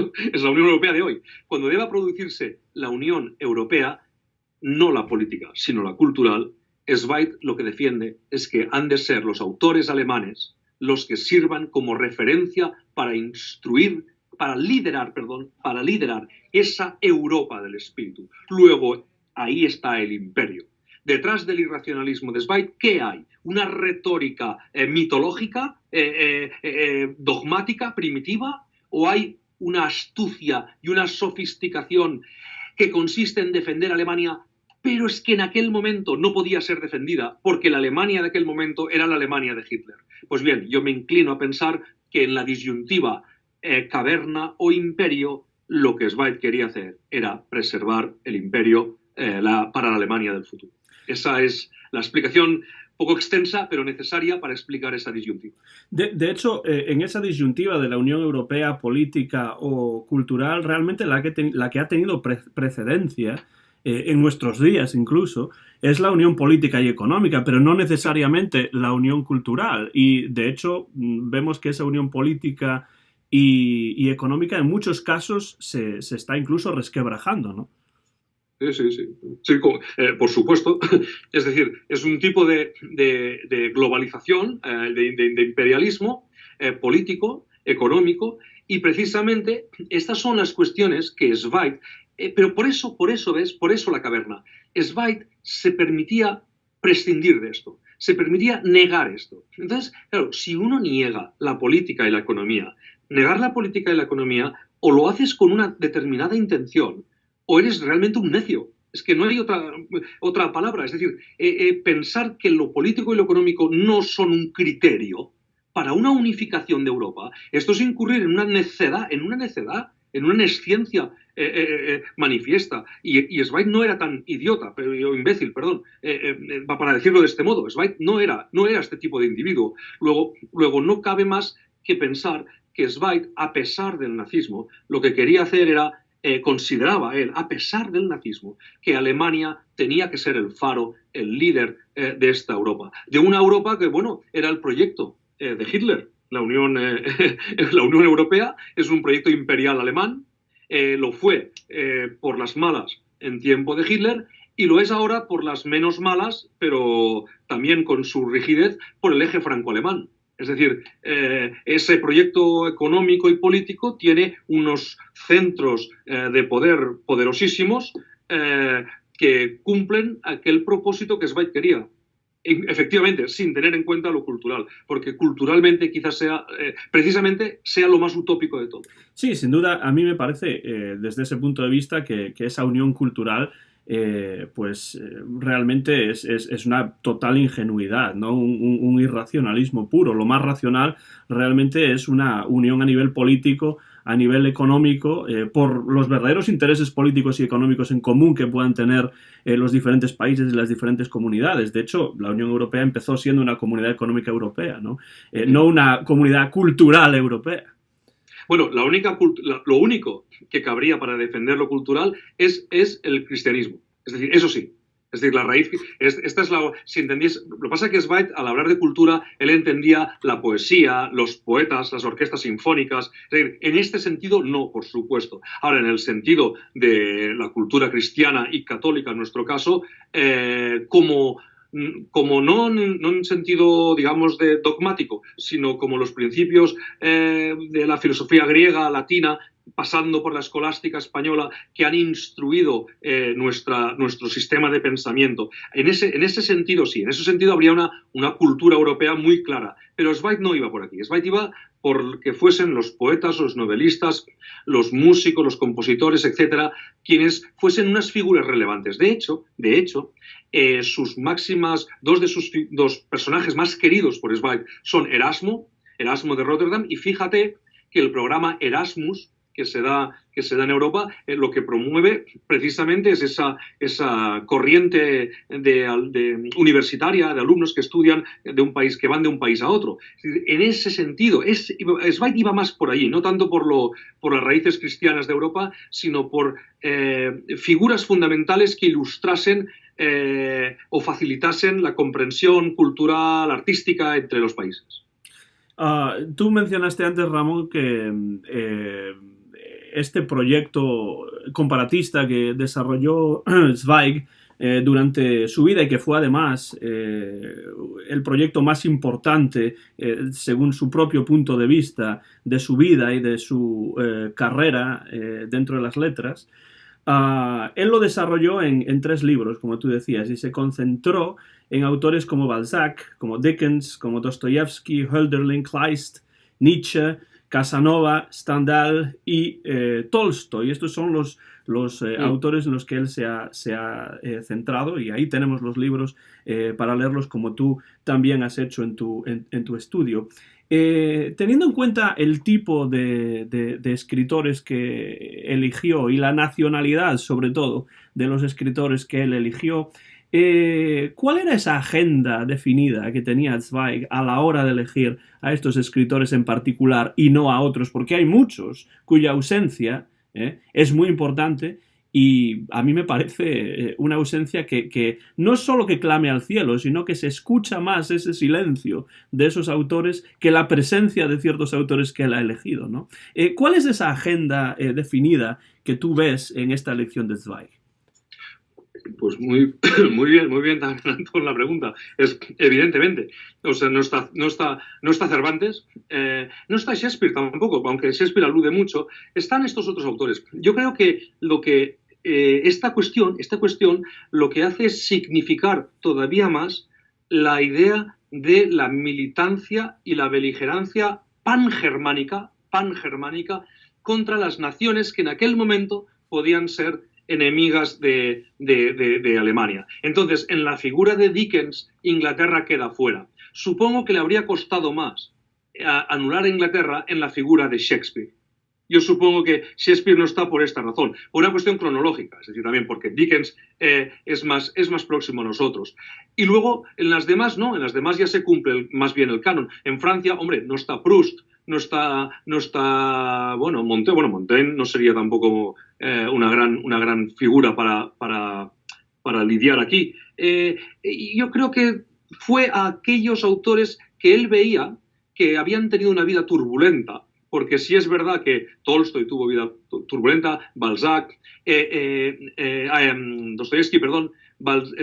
la Unión Europea de hoy, cuando deba producirse la Unión Europea, no la política, sino la cultural, Zweig lo que defiende es que han de ser los autores alemanes los que sirvan como referencia para liderar esa Europa del espíritu. Luego, ahí está el imperio. Detrás del irracionalismo de Zweig, ¿qué hay? Una retórica mitológica, dogmática, primitiva, o hay una astucia y una sofisticación que consiste en defender a Alemania, pero es que en aquel momento no podía ser defendida porque la Alemania de aquel momento era la Alemania de Hitler. Pues bien, yo me inclino a pensar que en la disyuntiva caverna o imperio, lo que Zweig quería hacer era preservar el imperio para la Alemania del futuro. Esa es la explicación poco extensa, pero necesaria para explicar esa disyuntiva. De hecho, en esa disyuntiva de la Unión Europea política o cultural, realmente la que ha tenido precedencia en nuestros días incluso, es la unión política y económica, pero no necesariamente la unión cultural. Y de hecho, vemos que esa unión política y económica en muchos casos se está incluso resquebrajando, ¿no? Sí, por supuesto. Es decir, es un tipo de globalización, de imperialismo político, económico, y precisamente estas son las cuestiones que Zweig, pero por eso, ¿ves? Por eso la caverna. Zweig se permitía prescindir de esto, se permitía negar esto. Entonces, claro, si uno niega la política y la economía, negar la política y la economía, o lo haces con una determinada intención, o eres realmente un necio. Es que no hay otra palabra. Es decir, pensar que lo político y lo económico no son un criterio para una unificación de Europa, esto es incurrir en una necedad, en una nesciencia manifiesta. Y Zweig no era tan idiota, imbécil, perdón, para decirlo de este modo. Zweig no era este tipo de individuo. Luego no cabe más que pensar que Zweig, a pesar del nazismo, lo que quería hacer era consideraba él, a pesar del nazismo, que Alemania tenía que ser el faro, el líder de esta Europa. De una Europa que, bueno, era el proyecto de Hitler. La Unión Europea es un proyecto imperial alemán, lo fue por las malas en tiempo de Hitler y lo es ahora por las menos malas, pero también con su rigidez, por el eje franco-alemán. Es decir, ese proyecto económico y político tiene unos centros de poder poderosísimos que cumplen aquel propósito que Zweig quería. Efectivamente, sin tener en cuenta lo cultural, porque culturalmente quizás precisamente sea lo más utópico de todo. Sí, sin duda, a mí me parece, desde ese punto de vista, que esa unión cultural realmente es una total ingenuidad, ¿no? Un irracionalismo puro. Lo más racional realmente es una unión a nivel político, a nivel económico, por los verdaderos intereses políticos y económicos en común que puedan tener los diferentes países y las diferentes comunidades. De hecho, la Unión Europea empezó siendo una comunidad económica europea, ¿no? No una comunidad cultural europea. Bueno, lo único que cabría para defender lo cultural es el cristianismo. Es decir, eso sí. Es decir, la raíz, si entendéis, lo que pasa es que Zweig, al hablar de cultura, él entendía la poesía, los poetas, las orquestas sinfónicas. Es decir, en este sentido, no, por supuesto. Ahora, en el sentido de la cultura cristiana y católica, en nuestro caso, como no en un sentido, digamos, de dogmático, sino como los principios de la filosofía griega, latina, pasando por la escolástica española, que han instruido nuestro sistema de pensamiento. En ese sentido, sí, en ese sentido habría una cultura europea muy clara. Pero Zweig no iba por aquí. Zweig iba por que fuesen los poetas, los novelistas, los músicos, los compositores, etcétera, quienes fuesen unas figuras relevantes. De hecho, dos personajes más queridos por Zweig son Erasmo de Rotterdam, y fíjate que el programa Erasmus que se da en Europa, lo que promueve precisamente es esa corriente universitaria de alumnos que estudian que van de un país a otro. En ese sentido, Zweig iba más por allí, no tanto por las raíces cristianas de Europa, sino por figuras fundamentales que ilustrasen o facilitasen la comprensión cultural, artística entre los países. Tú mencionaste antes, Ramón, que este proyecto comparatista que desarrolló Zweig durante su vida, y que fue además el proyecto más importante, según su propio punto de vista, de su vida y de su carrera dentro de las letras, él lo desarrolló en 3 libros, como tú decías, y se concentró en autores como Balzac, como Dickens, como Dostoyevsky, Hölderlin, Kleist, Nietzsche, Casanova, Stendhal y Tolstoy. Estos son los autores en los que él se ha centrado, y ahí tenemos los libros para leerlos, como tú también has hecho en tu estudio. Teniendo en cuenta el tipo de escritores que eligió y la nacionalidad, sobre todo, de los escritores que él eligió, ¿cuál era esa agenda definida que tenía Zweig a la hora de elegir a estos escritores en particular y no a otros? Porque hay muchos cuya ausencia es muy importante, y a mí me parece una ausencia que no es solo que clame al cielo, sino que se escucha más ese silencio de esos autores que la presencia de ciertos autores que él ha elegido, ¿no? ¿Cuál es esa agenda definida que tú ves en esta elección de Zweig? Pues muy bien con la pregunta. Es evidentemente, o sea, no está Cervantes, no está Shakespeare tampoco, aunque Shakespeare alude mucho. Están estos otros autores. Yo creo que esta cuestión lo que hace es significar todavía más la idea de la militancia y la beligerancia pangermánica contra las naciones que en aquel momento podían ser enemigas de Alemania. Entonces, en la figura de Dickens, Inglaterra queda fuera. Supongo que le habría costado más anular a Inglaterra en la figura de Shakespeare. Yo supongo que Shakespeare no está por esta razón, por una cuestión cronológica, es decir, también porque Dickens es más próximo a nosotros. Y luego, en las demás no, en las demás ya se cumple más bien el canon. En Francia, hombre, no está Proust, no está Montaigne no sería tampoco una gran figura para lidiar aquí. Yo creo que fue a aquellos autores que él veía que habían tenido una vida turbulenta, porque sí es verdad que Tolstoy tuvo vida turbulenta, Balzac, Dostoyevsky, perdón,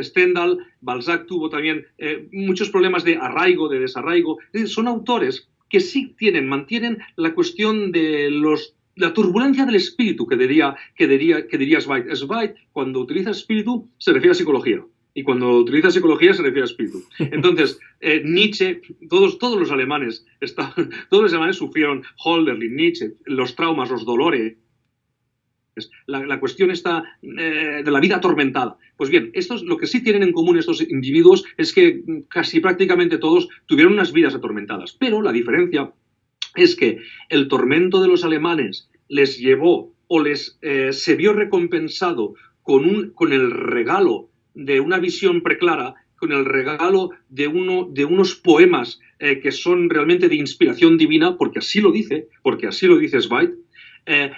Stendhal, Balzac tuvo también muchos problemas de arraigo, de desarraigo. Son autores que sí mantienen la cuestión de la turbulencia del espíritu que diría Zweig. Zweig, cuando utiliza espíritu, se refiere a psicología. Y cuando utiliza psicología se refiere a espíritu. Entonces, Nietzsche, todos los alemanes sufrieron, Hölderlin, Nietzsche, los traumas, los dolores. La cuestión está de la vida atormentada. Pues bien, lo que sí tienen en común estos individuos es que casi prácticamente todos tuvieron unas vidas atormentadas. Pero la diferencia es que el tormento de los alemanes les llevó o se vio recompensado con el regalo de una visión preclara, con el regalo de unos poemas que son realmente de inspiración divina, porque así lo dice Zweig,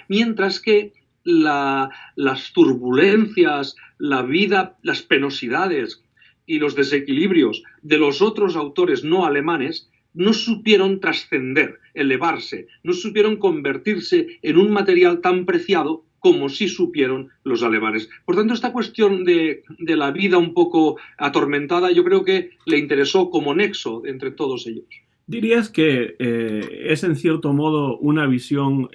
mientras que las turbulencias, la vida, las penosidades y los desequilibrios de los otros autores no alemanes no supieron trascender, elevarse, no supieron convertirse en un material tan preciado como sí supieron los alemanes. Por tanto, esta cuestión de la vida un poco atormentada, yo creo que le interesó como nexo entre todos ellos. ¿Dirías que es en cierto modo una visión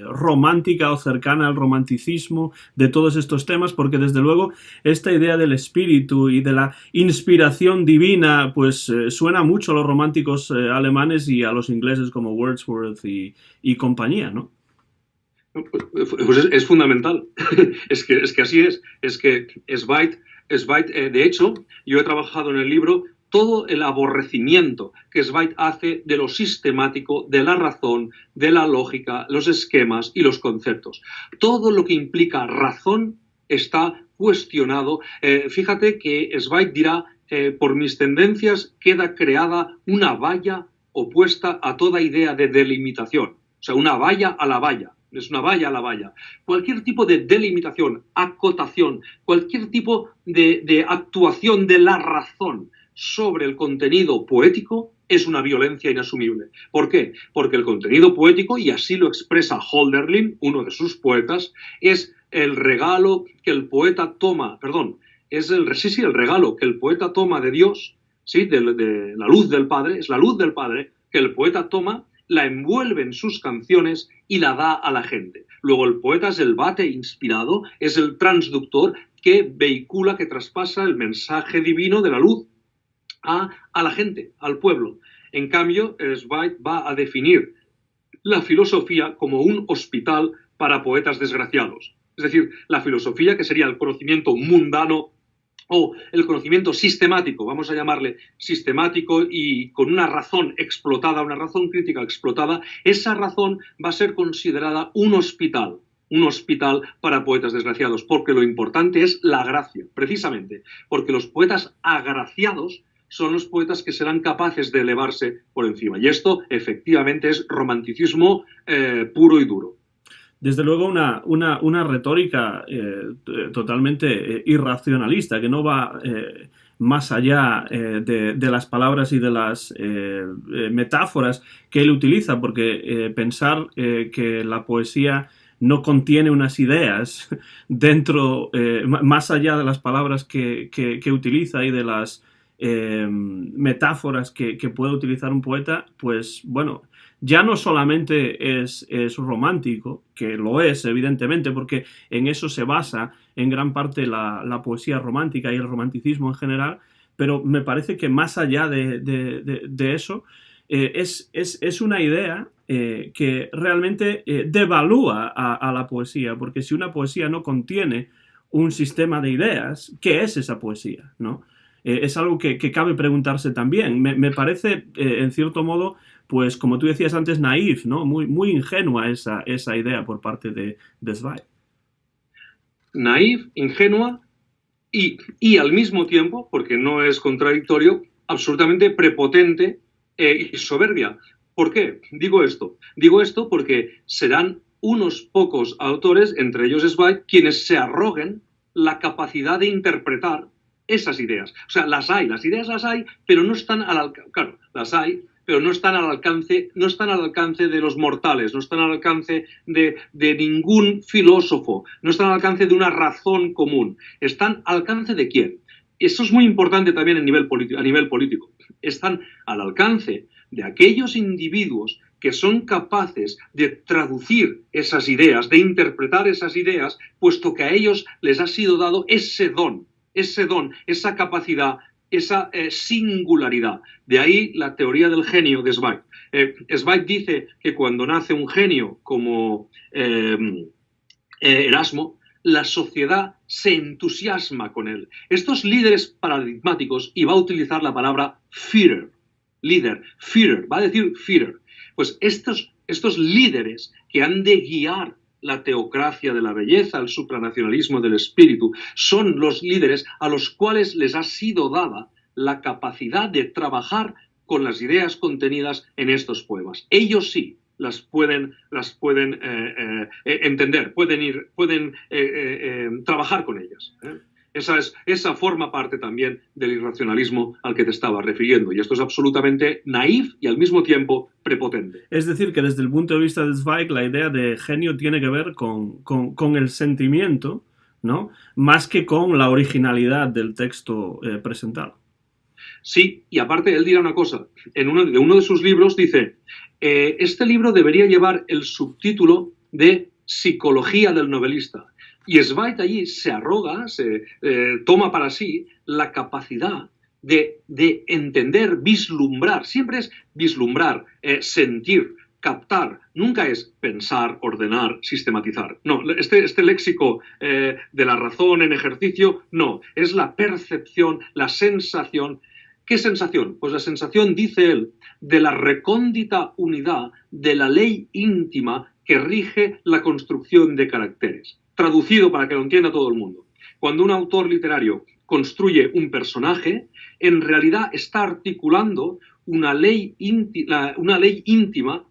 romántica o cercana al romanticismo de todos estos temas? Porque desde luego esta idea del espíritu y de la inspiración divina pues suena mucho a los románticos alemanes y a los ingleses como Wordsworth y compañía, ¿no? Pues es fundamental. Es que así es. Es que Zweig, de hecho, yo he trabajado en el libro todo el aborrecimiento que Zweig hace de lo sistemático, de la razón, de la lógica, los esquemas y los conceptos. Todo lo que implica razón está cuestionado. Fíjate que Zweig dirá, por mis tendencias queda creada una valla opuesta a toda idea de delimitación. O sea, una valla a la valla. Es una valla a la valla. Cualquier tipo de delimitación, acotación, cualquier tipo de actuación de la razón sobre el contenido poético es una violencia inasumible. ¿Por qué? Porque el contenido poético, y así lo expresa Hölderlin, uno de sus poetas, es el regalo que el poeta toma, es el regalo que el poeta toma de Dios, ¿sí? de la luz del Padre, es la luz del Padre que el poeta toma, la envuelve en sus canciones y la da a la gente. Luego el poeta es el vate inspirado, es el transductor que vehicula, que traspasa el mensaje divino de la luz a la gente, al pueblo. En cambio, Zweig va a definir la filosofía como un hospital para poetas desgraciados. Es decir, la filosofía, que sería el conocimiento mundano o el conocimiento sistemático, vamos a llamarle sistemático y con una razón explotada, una razón crítica explotada, esa razón va a ser considerada un hospital para poetas desgraciados, porque lo importante es la gracia, precisamente, porque los poetas agraciados son los poetas que serán capaces de elevarse por encima. Y esto, efectivamente, es romanticismo puro y duro. Desde luego una retórica totalmente irracionalista, que no va más allá de las palabras y de las metáforas que él utiliza, porque pensar que la poesía no contiene unas ideas dentro, más allá de las palabras que utiliza y de las metáforas que puede utilizar un poeta, pues bueno, ya no solamente es romántico, que lo es evidentemente, porque en eso se basa en gran parte la poesía romántica y el romanticismo en general, pero me parece que más allá de eso es una idea que realmente devalúa a la poesía, porque si una poesía no contiene un sistema de ideas, ¿qué es esa poesía? ¿No? Es algo que cabe preguntarse también. Me parece, en cierto modo, pues como tú decías antes, naif, ¿no? Muy ingenua esa idea por parte de Zweig. Naif, ingenua y al mismo tiempo, porque no es contradictorio, absolutamente prepotente y soberbia. ¿Por qué digo esto? Digo esto porque serán unos pocos autores, entre ellos Zweig, quienes se arroguen la capacidad de interpretar esas ideas. O sea, las ideas las hay, pero no están al alcance. Claro, las hay, pero no están al alcance de los mortales, no están al alcance de ningún filósofo, no están al alcance de una razón común. ¿Están al alcance de quién? Eso es muy importante también a nivel político. Están al alcance de aquellos individuos que son capaces de traducir esas ideas, de interpretar esas ideas, puesto que a ellos les ha sido dado ese don, esa capacidad, esa singularidad. De ahí la teoría del genio de Zweig. Zweig dice que cuando nace un genio como Erasmo, la sociedad se entusiasma con él. Estos líderes paradigmáticos, y va a utilizar la palabra Führer, líder, Führer, va a decir Führer. Pues estos líderes que han de guiar la teocracia de la belleza, el supranacionalismo del espíritu, son los líderes a los cuales les ha sido dada la capacidad de trabajar con las ideas contenidas en estos poemas. Ellos sí las pueden entender, pueden trabajar con ellas. Esa forma parte también del irracionalismo al que te estaba refiriendo, y esto es absolutamente naif y al mismo tiempo prepotente. Es decir, que desde el punto de vista de Zweig, la idea de genio tiene que ver con el sentimiento, ¿no? Más que con la originalidad del texto presentado. Sí, y aparte él dirá una cosa, de uno de sus libros dice, este libro debería llevar el subtítulo de Psicología del novelista. Y Zweig allí se arroga, toma para sí la capacidad de entender, vislumbrar, siempre es vislumbrar, sentir, captar, nunca es pensar, ordenar, sistematizar. No, este léxico de la razón en ejercicio, no, es la percepción, la sensación. ¿Qué sensación? Pues la sensación, dice él, de la recóndita unidad de la ley íntima que rige la construcción de caracteres. Traducido para que lo entienda todo el mundo. Cuando un autor literario construye un personaje, en realidad está articulando una ley íntima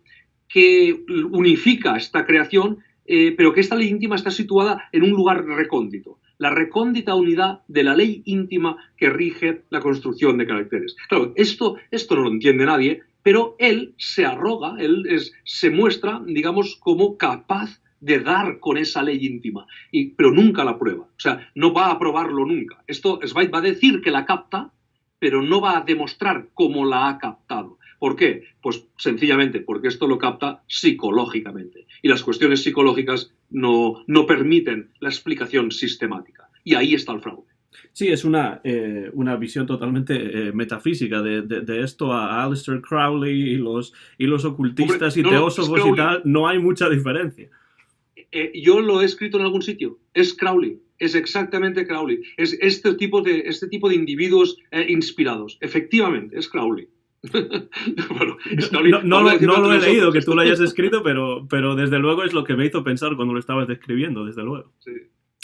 que unifica esta creación, pero que esta ley íntima está situada en un lugar recóndito. La recóndita unidad de la ley íntima que rige la construcción de caracteres. Claro, esto no lo entiende nadie, pero él se arroga, se muestra, digamos, como capaz de dar con esa ley íntima, pero nunca la prueba. O sea, no va a probarlo nunca. Esto Zweig va a decir que la capta, pero no va a demostrar cómo la ha captado. ¿Por qué? Pues sencillamente porque esto lo capta psicológicamente. Y las cuestiones psicológicas no permiten la explicación sistemática. Y ahí está el fraude. Sí, es una visión totalmente metafísica de esto a Aleister Crowley y los ocultistas. Hombre, y teósofos y tal. No hay mucha diferencia. Yo lo he escrito en algún sitio. Es Crowley. Es exactamente Crowley. Es este tipo de individuos inspirados. Efectivamente, es Crowley. Bueno, no lo he leído, que tú lo hayas escrito, pero desde luego es lo que me hizo pensar cuando lo estabas describiendo, desde luego. Sí.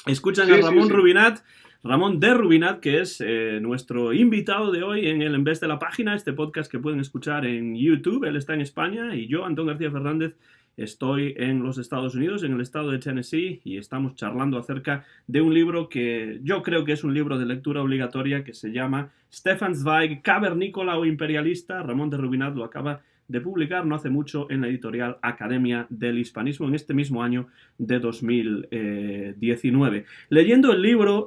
Escuchan a Ramón Rubinat, Ramón de Rubinat, que es nuestro invitado de hoy en el En Vez de la Página, este podcast que pueden escuchar en YouTube. Él está en España y yo, Antón García Fernández, estoy en los Estados Unidos, en el estado de Tennessee, y estamos charlando acerca de un libro que yo creo que es un libro de lectura obligatoria que se llama Stefan Zweig, Cavernícola o Imperialista. Ramón de Rubinat lo acaba de publicar no hace mucho en la editorial Academia del Hispanismo en este mismo año de 2019. Leyendo el libro,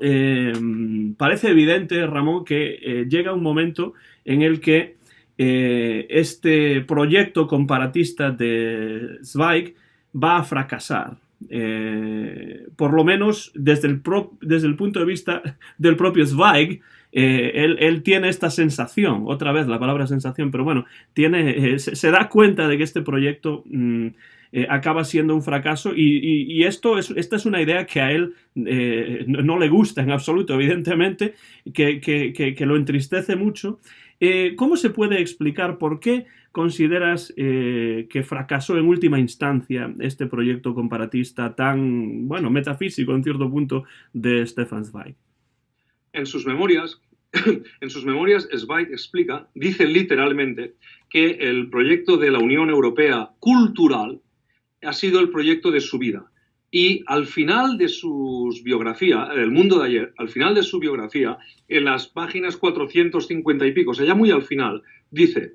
parece evidente, Ramón, que llega un momento en el que este proyecto comparatista de Zweig va a fracasar. Por lo menos desde el punto de vista del propio Zweig, él tiene esta sensación, otra vez la palabra sensación, pero bueno, se da cuenta de que este proyecto acaba siendo un fracaso y esta es una idea que a él no le gusta en absoluto, evidentemente, que lo entristece mucho. ¿Cómo se puede explicar por qué consideras que fracasó en última instancia este proyecto comparatista tan, bueno, metafísico en cierto punto de Stefan Zweig? En sus memorias, Zweig dice literalmente que el proyecto de la Unión Europea cultural ha sido el proyecto de su vida. Y al final de su biografía, El mundo de ayer, al final de su biografía, en las páginas 450 y pico, o sea, ya muy al final, dice,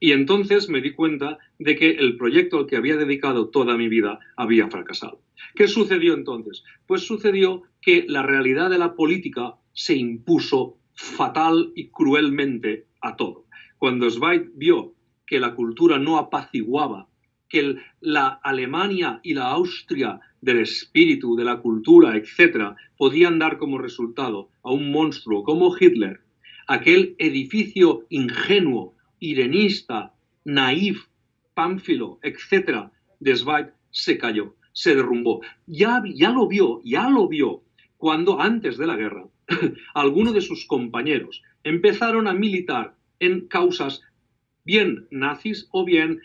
y entonces me di cuenta de que el proyecto al que había dedicado toda mi vida había fracasado. ¿Qué sucedió entonces? Pues sucedió que la realidad de la política se impuso fatal y cruelmente a todo. Cuando Zweig vio que la cultura no apaciguaba, que la Alemania y la Austria del espíritu, de la cultura, etc., podían dar como resultado a un monstruo como Hitler, aquel edificio ingenuo, irenista, naif, pánfilo, etc., de Zweig se cayó, se derrumbó. Ya lo vio cuando antes de la guerra algunos de sus compañeros empezaron a militar en causas bien nazis o bien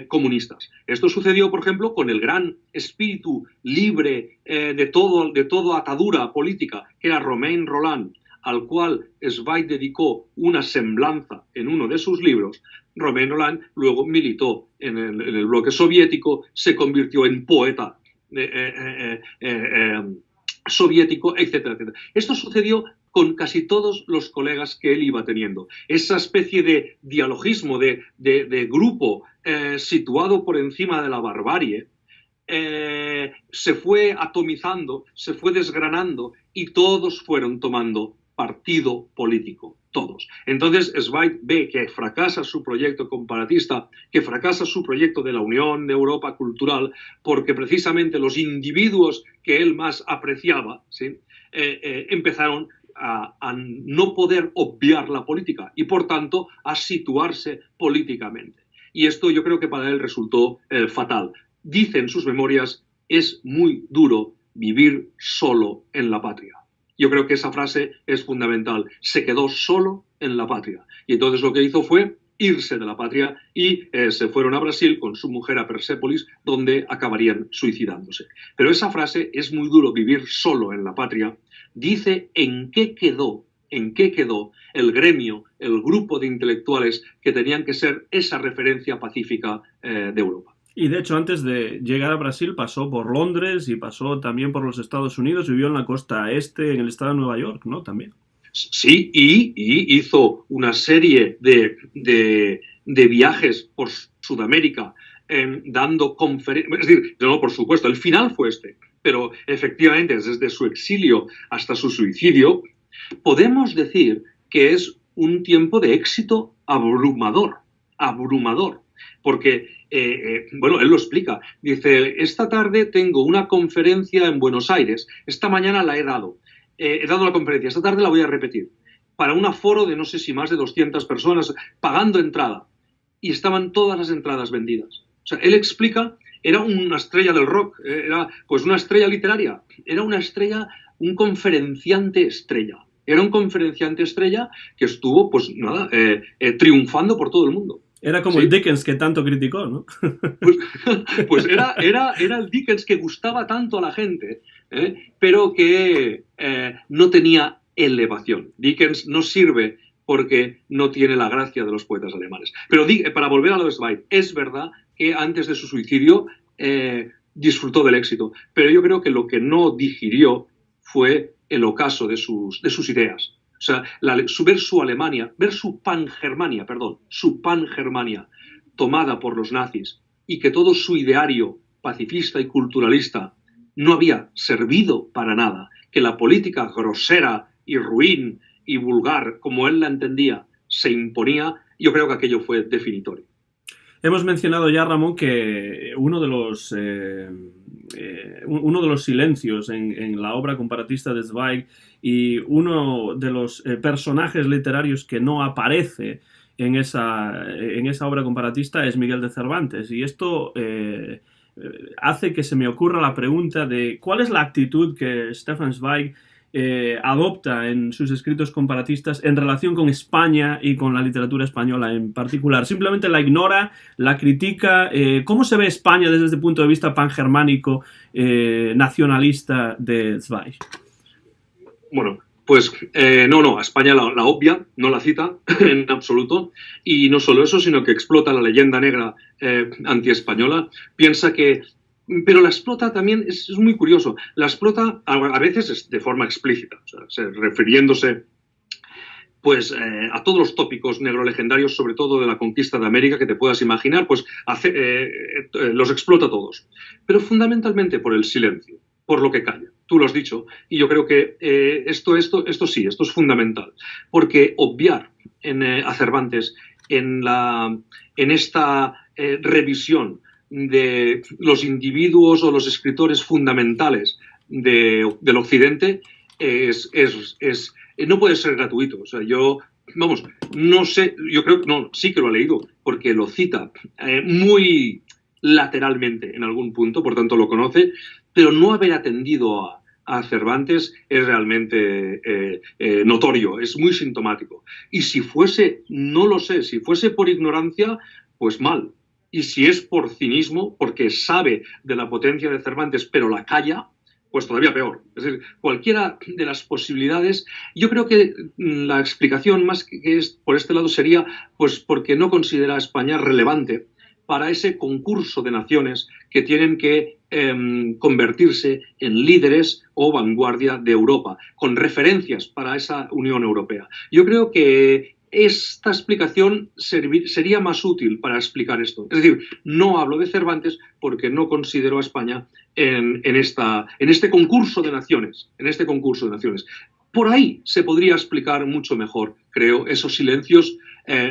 comunistas. Esto sucedió, por ejemplo, con el gran espíritu libre de todo atadura política, que era Romain Rolland, al cual Zweig dedicó una semblanza en uno de sus libros. Romain Rolland luego militó en el bloque soviético, se convirtió en poeta soviético, etcétera, etcétera. Esto sucedió con casi todos los colegas que él iba teniendo. Esa especie de dialogismo, de grupo situado por encima de la barbarie, se fue atomizando, se fue desgranando y todos fueron tomando partido político, todos. Entonces Zweig ve que fracasa su proyecto comparatista, que fracasa su proyecto de la Unión de Europa Cultural, porque precisamente los individuos que él más apreciaba, ¿sí? Empezaron a no poder obviar la política y, por tanto, a situarse políticamente. Y esto yo creo que para él resultó fatal. Dice en sus memorias, es muy duro vivir solo en la patria. Yo creo que esa frase es fundamental. Se quedó solo en la patria. Y entonces lo que hizo fue irse de la patria y se fueron a Brasil con su mujer a Persépolis, donde acabarían suicidándose. Pero esa frase, es muy duro vivir solo en la patria, dice en qué quedó el gremio, el grupo de intelectuales que tenían que ser esa referencia pacífica de Europa. Y de hecho, antes de llegar a Brasil, pasó por Londres y pasó también por los Estados Unidos, vivió en la costa este, en el estado de Nueva York, ¿no? También. Sí, y hizo una serie de viajes por Sudamérica, dando conferencias. Es decir, no, por supuesto, el final fue este, pero efectivamente, desde su exilio hasta su suicidio, podemos decir que es un tiempo de éxito abrumador, porque, bueno, él lo explica. Dice, esta tarde tengo una conferencia en Buenos Aires, esta mañana la he dado la conferencia, esta tarde la voy a repetir, para un aforo de no sé si más de 200 personas, pagando entrada, y estaban todas las entradas vendidas. O sea, él explica, era una estrella del rock, era pues una estrella literaria, era una estrella, un conferenciante estrella. Era un conferenciante estrella que estuvo, pues nada, triunfando por todo el mundo. Era como el Dickens que tanto criticó, ¿no? Pues era el Dickens que gustaba tanto a la gente, pero que no tenía elevación. Dickens no sirve porque no tiene la gracia de los poetas alemanes. Pero para volver a lo de Zweig, es verdad que antes de su suicidio disfrutó del éxito, pero yo creo que lo que no digirió fue el ocaso de sus ideas. O sea, ver su Alemania, ver su Pangermania tomada por los nazis y que todo su ideario pacifista y culturalista no había servido para nada, que la política grosera y ruin y vulgar, como él la entendía, se imponía, yo creo que aquello fue definitorio. Hemos mencionado ya, Ramón, que uno de los silencios en la obra comparatista de Zweig y uno de los personajes literarios que no aparece en esa obra comparatista es Miguel de Cervantes. Y esto hace que se me ocurra la pregunta de cuál es la actitud que Stefan Zweig adopta en sus escritos comparatistas en relación con España y con la literatura española en particular. Simplemente la ignora, la critica. ¿Cómo se ve España desde el punto de vista pangermánico, nacionalista de Zweig? Bueno, pues no, a España la obvia, no la cita en absoluto, y no solo eso, sino que explota la leyenda negra antiespañola. Piensa que pero la explota también, es muy curioso, la explota a veces de forma explícita, o sea, refiriéndose pues a todos los tópicos negrolegendarios, sobre todo de la conquista de América que te puedas imaginar, pues los explota todos. Pero fundamentalmente por el silencio, por lo que calla. Tú lo has dicho, y yo creo que esto es fundamental, porque obviar a Cervantes en esta revisión de los individuos o los escritores fundamentales del Occidente no puede ser gratuito. O sea, no sé, yo creo que sí que lo he leído, porque lo cita muy lateralmente en algún punto, por tanto lo conoce, pero no haber atendido a Cervantes es realmente notorio, es muy sintomático. Y si fuese, no lo sé, si fuese por ignorancia, pues mal. Y si es por cinismo, porque sabe de la potencia de Cervantes, pero la calla, pues todavía peor. Es decir, cualquiera de las posibilidades, yo creo que la explicación más que es por este lado sería pues porque no considera a España relevante para ese concurso de naciones que tienen que convertirse en líderes o vanguardia de Europa, con referencias para esa Unión Europea. Yo creo que esta explicación sería más útil para explicar esto. Es decir, no hablo de Cervantes porque no considero a España en este concurso de naciones. Por ahí se podría explicar mucho mejor, creo, esos silencios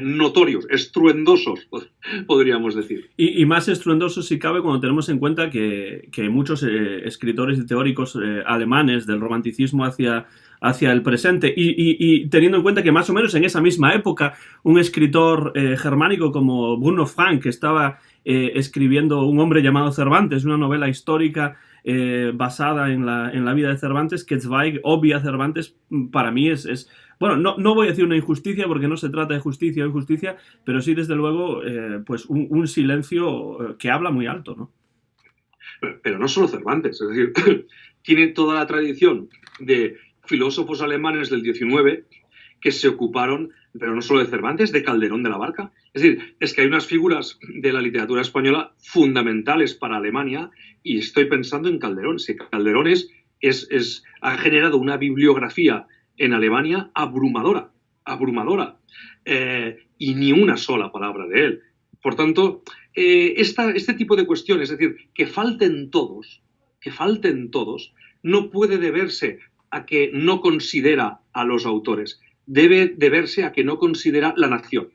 notorios, estruendosos, podríamos decir. Y más estruendosos si cabe cuando tenemos en cuenta que muchos escritores y teóricos alemanes del romanticismo hacia el presente y teniendo en cuenta que más o menos en esa misma época un escritor germánico como Bruno Frank que estaba escribiendo Un hombre llamado Cervantes, una novela histórica basada en la vida de Cervantes, que Zweig obvia Cervantes, para mí es bueno, no voy a decir una injusticia porque no se trata de justicia o injusticia, pero sí desde luego pues un silencio que habla muy alto, ¿no? Pero no solo Cervantes, es decir, tiene toda la tradición de filósofos alemanes del XIX que se ocuparon, pero no solo de Cervantes, de Calderón de la Barca. Es decir, es que hay unas figuras de la literatura española fundamentales para Alemania y estoy pensando en Calderón. Si Calderón ha generado una bibliografía en Alemania abrumadora, y ni una sola palabra de él. Por tanto, este tipo de cuestiones, es decir, que falten todos, no puede deberse a que no considera a los autores, debe deberse a que no considera la nación.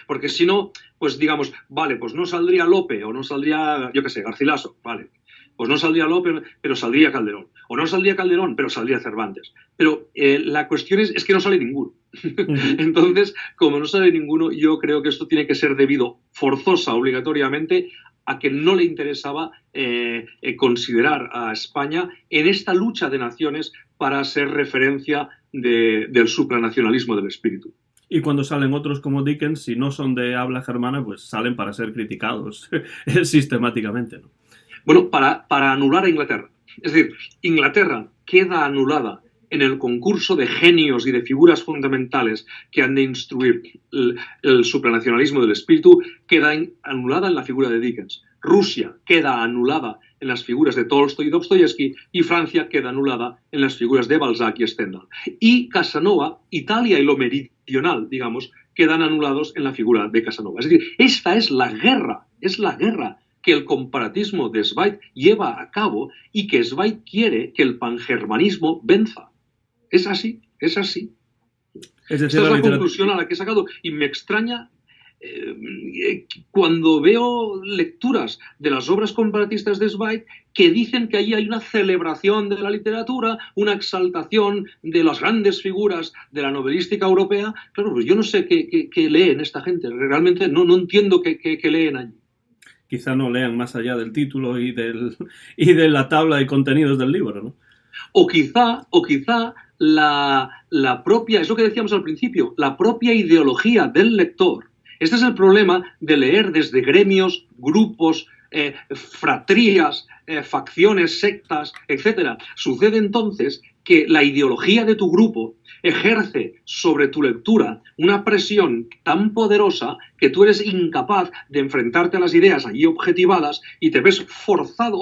Porque si no, pues digamos, vale, pues no saldría Lope o no saldría, yo qué sé, Garcilaso, vale. Pues no saldría Lope, pero saldría Calderón. O no saldría Calderón, pero saldría Cervantes. Pero la cuestión es que no sale ninguno. Entonces, como no sale ninguno, yo creo que esto tiene que ser debido forzosa, obligatoriamente, a que no le interesaba considerar a España en esta lucha de naciones para ser referencia del supranacionalismo del espíritu. Y cuando salen otros como Dickens, si no son de habla germana, pues salen para ser criticados sistemáticamente, ¿no? Bueno, para anular a Inglaterra. Es decir, Inglaterra queda anulada en el concurso de genios y de figuras fundamentales que han de instruir el supranacionalismo del espíritu, queda anulada en la figura de Dickens. Rusia queda anulada en las figuras de Tolstoy y Dostoyevsky y Francia queda anulada en las figuras de Balzac y Stendhal. Y Casanova, Italia y lo meridional, digamos, quedan anulados en la figura de Casanova. Es decir, esta es la guerra que el comparatismo de Zweig lleva a cabo y que Zweig quiere que el pangermanismo venza. Es así. Esta es la conclusión a la que he sacado y me extraña cuando veo lecturas de las obras comparatistas de Zweig que dicen que allí hay una celebración de la literatura, una exaltación de las grandes figuras de la novelística europea. Claro, pues yo no sé qué leen esta gente, realmente no entiendo qué leen allí. Quizá no lean más allá del título y de la tabla de contenidos del libro, ¿no? O quizá la propia, es lo que decíamos al principio, la propia ideología del lector. Este es el problema de leer desde gremios, grupos, fratrías, facciones, sectas, etc. Sucede entonces que la ideología de tu grupo ejerce sobre tu lectura una presión tan poderosa que tú eres incapaz de enfrentarte a las ideas allí objetivadas y te ves forzado,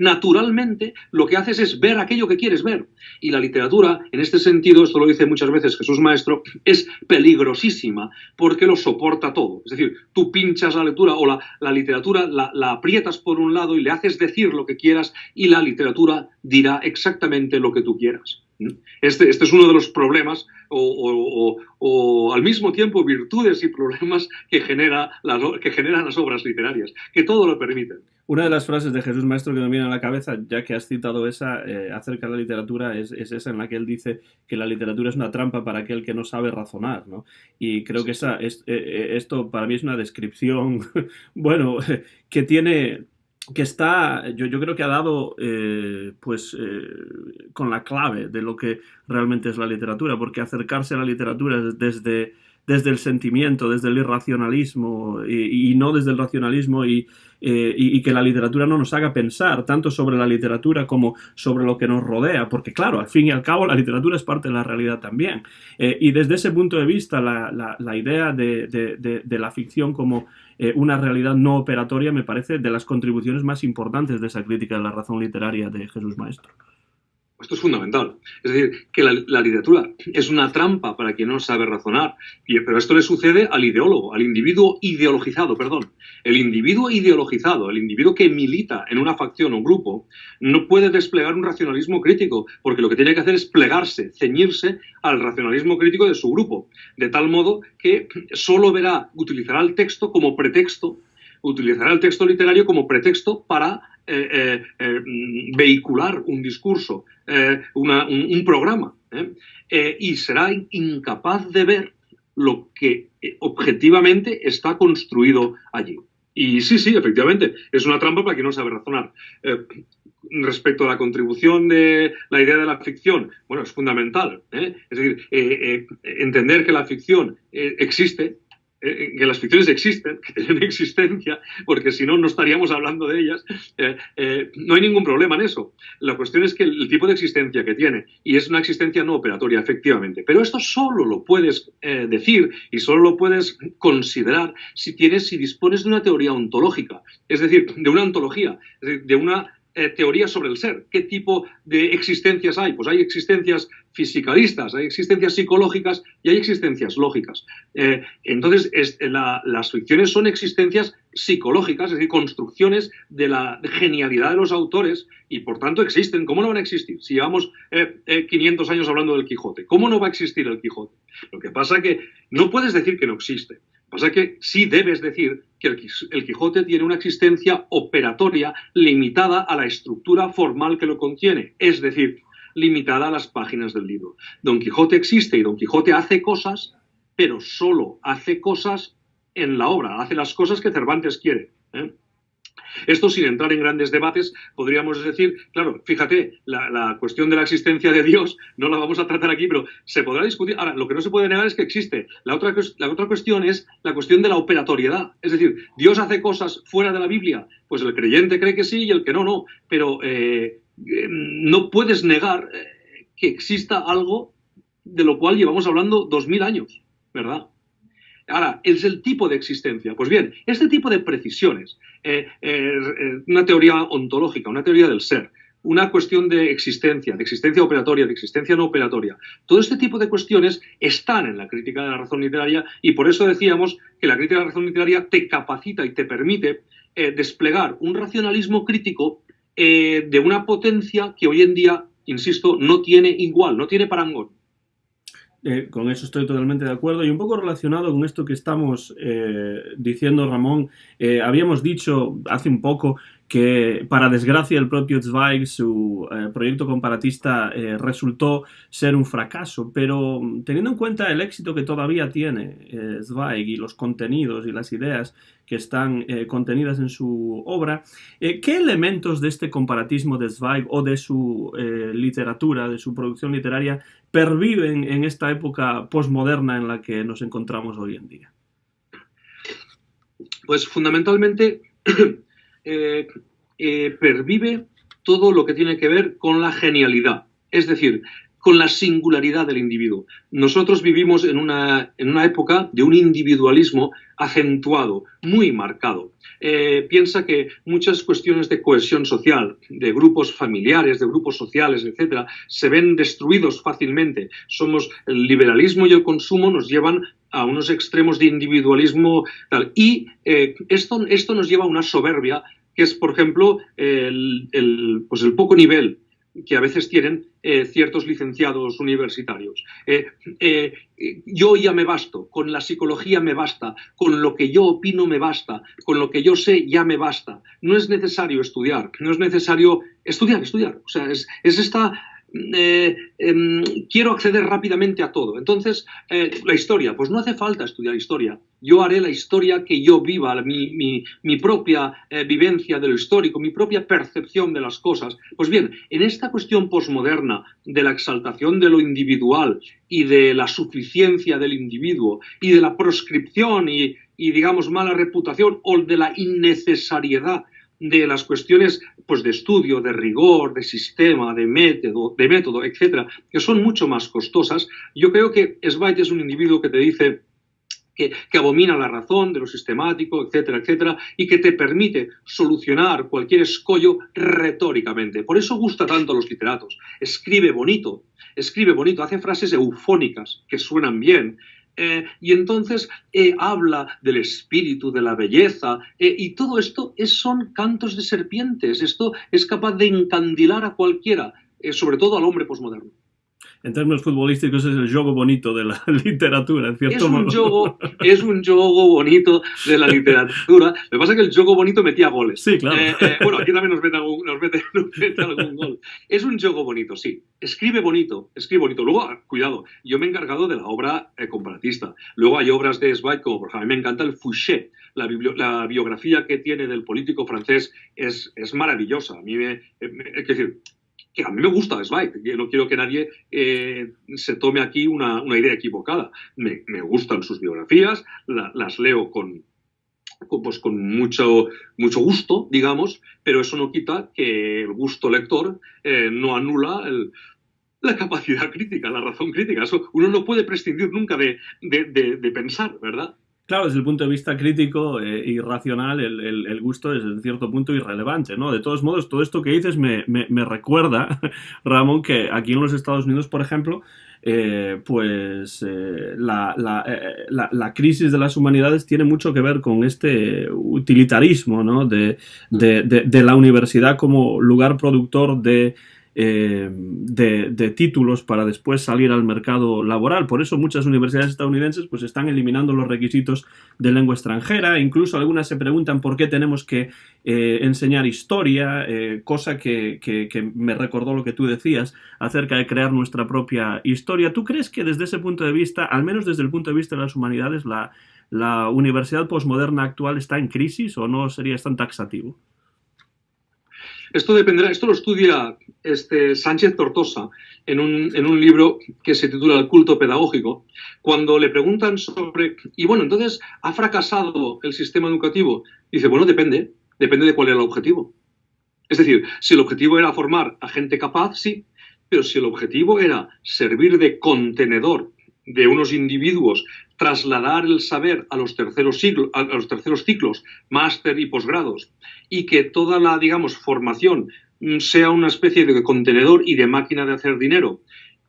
naturalmente lo que haces es ver aquello que quieres ver. Y la literatura, en este sentido, esto lo dice muchas veces Jesús Maestro, es peligrosísima porque lo soporta todo. Es decir, tú pinchas la lectura o la literatura, la aprietas por un lado y le haces decir lo que quieras y la literatura dirá exactamente lo que tú quieras. Este es uno de los problemas o al mismo tiempo virtudes y problemas que generan las obras literarias, que todo lo permiten. Una de las frases de Jesús Maestro que me viene a la cabeza, ya que has citado esa, acerca de la literatura, es esa en la que él dice que la literatura es una trampa para aquel que no sabe razonar, ¿no? Y creo que esto para mí es una descripción, bueno, que está, yo creo que ha dado con la clave de lo que realmente es la literatura, porque acercarse a la literatura desde el sentimiento, desde el irracionalismo y no desde el racionalismo y que la literatura no nos haga pensar tanto sobre la literatura como sobre lo que nos rodea, porque claro, al fin y al cabo la literatura es parte de la realidad también. Y desde ese punto de vista la idea de la ficción como una realidad no operatoria me parece de las contribuciones más importantes de esa crítica de la razón literaria de Jesús Maestro. Esto es fundamental. Es decir, que la literatura es una trampa para quien no sabe razonar, pero esto le sucede al ideólogo, al individuo ideologizado, perdón. El individuo ideologizado, el individuo que milita en una facción o grupo, no puede desplegar un racionalismo crítico, porque lo que tiene que hacer es plegarse, ceñirse al racionalismo crítico de su grupo, de tal modo que solo utilizará el texto como pretexto, utilizará el texto literario como pretexto para vehicular un discurso, un programa, y será incapaz de ver lo que objetivamente está construido allí. Y sí, efectivamente, es una trampa para quien no sabe razonar. Respecto a la contribución de la idea de la ficción, bueno, es fundamental. Es decir, entender que la ficción existe, que las ficciones existen, que tienen existencia, porque si no, no estaríamos hablando de ellas. No hay ningún problema en eso. La cuestión es que el tipo de existencia que tiene, y es una existencia no operatoria, efectivamente, pero esto solo lo puedes decir y solo lo puedes considerar si dispones de una teoría ontológica, es decir, de una ontología, es decir, de una teoría sobre el ser. ¿Qué tipo de existencias hay? Pues hay existencias fisicalistas, hay existencias psicológicas y hay existencias lógicas. Entonces, las ficciones son existencias psicológicas, es decir, construcciones de la genialidad de los autores y, por tanto, existen. ¿Cómo no van a existir? Si llevamos 500 años hablando del Quijote, ¿cómo no va a existir el Quijote? Lo que pasa es que no puedes decir que no existe. Lo que pasa es que sí debes decir que el Quijote tiene una existencia operatoria limitada a la estructura formal que lo contiene, es decir, limitada a las páginas del libro. Don Quijote existe y Don Quijote hace cosas, pero solo hace cosas en la obra, hace las cosas que Cervantes quiere. Esto, sin entrar en grandes debates, podríamos decir, claro, fíjate, la cuestión de la existencia de Dios no la vamos a tratar aquí, pero se podrá discutir. Ahora, lo que no se puede negar es que existe. La otra cuestión es la cuestión de la operatoriedad. Es decir, ¿Dios hace cosas fuera de la Biblia? Pues el creyente cree que sí y el que no, no. Pero no puedes negar que exista algo de lo cual llevamos hablando 2000 años, ¿verdad? Ahora, es el tipo de existencia. Pues bien, este tipo de precisiones, una teoría ontológica, una teoría del ser, una cuestión de existencia operatoria, de existencia no operatoria, todo este tipo de cuestiones están en la crítica de la razón literaria y por eso decíamos que la crítica de la razón literaria te capacita y te permite desplegar un racionalismo crítico de una potencia que hoy en día, insisto, no tiene igual, no tiene parangón. Con eso estoy totalmente de acuerdo y un poco relacionado con esto que estamos diciendo, Ramón, habíamos dicho hace un poco que, para desgracia del propio Zweig, su proyecto comparatista resultó ser un fracaso, pero teniendo en cuenta el éxito que todavía tiene Zweig y los contenidos y las ideas que están contenidas en su obra, ¿qué elementos de este comparatismo de Zweig o de su literatura, de su producción literaria, perviven en esta época posmoderna en la que nos encontramos hoy en día? Pues fundamentalmente pervive todo lo que tiene que ver con la genialidad, es decir, con la singularidad del individuo. Nosotros vivimos en una época de un individualismo acentuado, muy marcado. Piensa que muchas cuestiones de cohesión social, de grupos familiares, de grupos sociales, etcétera, se ven destruidos fácilmente. El liberalismo y el consumo nos llevan a unos extremos de individualismo tal. Y esto nos lleva a una soberbia que es, por ejemplo, el poco nivel que a veces tienen ciertos licenciados universitarios. Yo ya me basto, con la psicología me basta, con lo que yo opino me basta, con lo que yo sé ya me basta. No es necesario estudiar, no es necesario estudiar. O sea, es esta... quiero acceder rápidamente a todo. Entonces, la historia, pues no hace falta estudiar historia. Yo haré la historia que yo viva, mi propia vivencia de lo histórico, mi propia percepción de las cosas. Pues bien, en esta cuestión posmoderna de la exaltación de lo individual y de la suficiencia del individuo y de la proscripción y digamos, mala reputación o de la innecesariedad de las cuestiones pues, de estudio, de rigor, de sistema, de método, etcétera, que son mucho más costosas, yo creo que Zweig es un individuo que te dice que abomina la razón de lo sistemático, etcétera, etcétera, y que te permite solucionar cualquier escollo retóricamente. Por eso gusta tanto a los literatos. Escribe bonito, hace frases eufónicas que suenan bien, y entonces habla del espíritu, de la belleza, y todo esto son cantos de serpientes. Esto es capaz de encandilar a cualquiera, sobre todo al hombre posmoderno. En términos futbolísticos es el juego bonito de la literatura, en cierto modo. Es un juego bonito de la literatura. Lo que pasa es que el juego bonito metía goles. Sí, claro. Bueno, aquí también nos mete algún gol. Es un juego bonito, sí. Escribe bonito. Luego, cuidado, yo me he encargado de la obra comparatista. Luego hay obras de Zweig, como por ejemplo, a mí me encanta el Fouché. La biografía que tiene del político francés es maravillosa. Es decir, que a mí me gusta Zweig, no quiero que nadie se tome aquí una idea equivocada. Me gustan sus biografías, las leo con mucho gusto, digamos, pero eso no quita que el gusto lector no anula la capacidad crítica, la razón crítica. Eso uno no puede prescindir nunca de pensar, ¿verdad? Claro, desde el punto de vista crítico y racional, el gusto es en cierto punto irrelevante, ¿no? De todos modos, todo esto que dices me recuerda, Ramón, que aquí en los Estados Unidos, por ejemplo, la crisis de las humanidades tiene mucho que ver con este utilitarismo, ¿no? de la universidad como lugar productor de títulos para después salir al mercado laboral. Por eso muchas universidades estadounidenses pues están eliminando los requisitos de lengua extranjera. Incluso algunas se preguntan por qué tenemos que enseñar historia, cosa que me recordó lo que tú decías acerca de crear nuestra propia historia. ¿Tú crees que desde ese punto de vista, al menos desde el punto de vista de las humanidades, la universidad posmoderna actual está en crisis o no serías tan taxativo? Esto dependerá, esto lo estudia Sánchez Tortosa en un libro que se titula El culto pedagógico, cuando le preguntan sobre, y bueno, entonces, ¿ha fracasado el sistema educativo? Dice, bueno, depende de cuál era el objetivo. Es decir, si el objetivo era formar a gente capaz, sí, pero si el objetivo era servir de contenedor de unos individuos, trasladar el saber a los terceros ciclos, máster y posgrados, y que toda la, digamos, formación sea una especie de contenedor y de máquina de hacer dinero,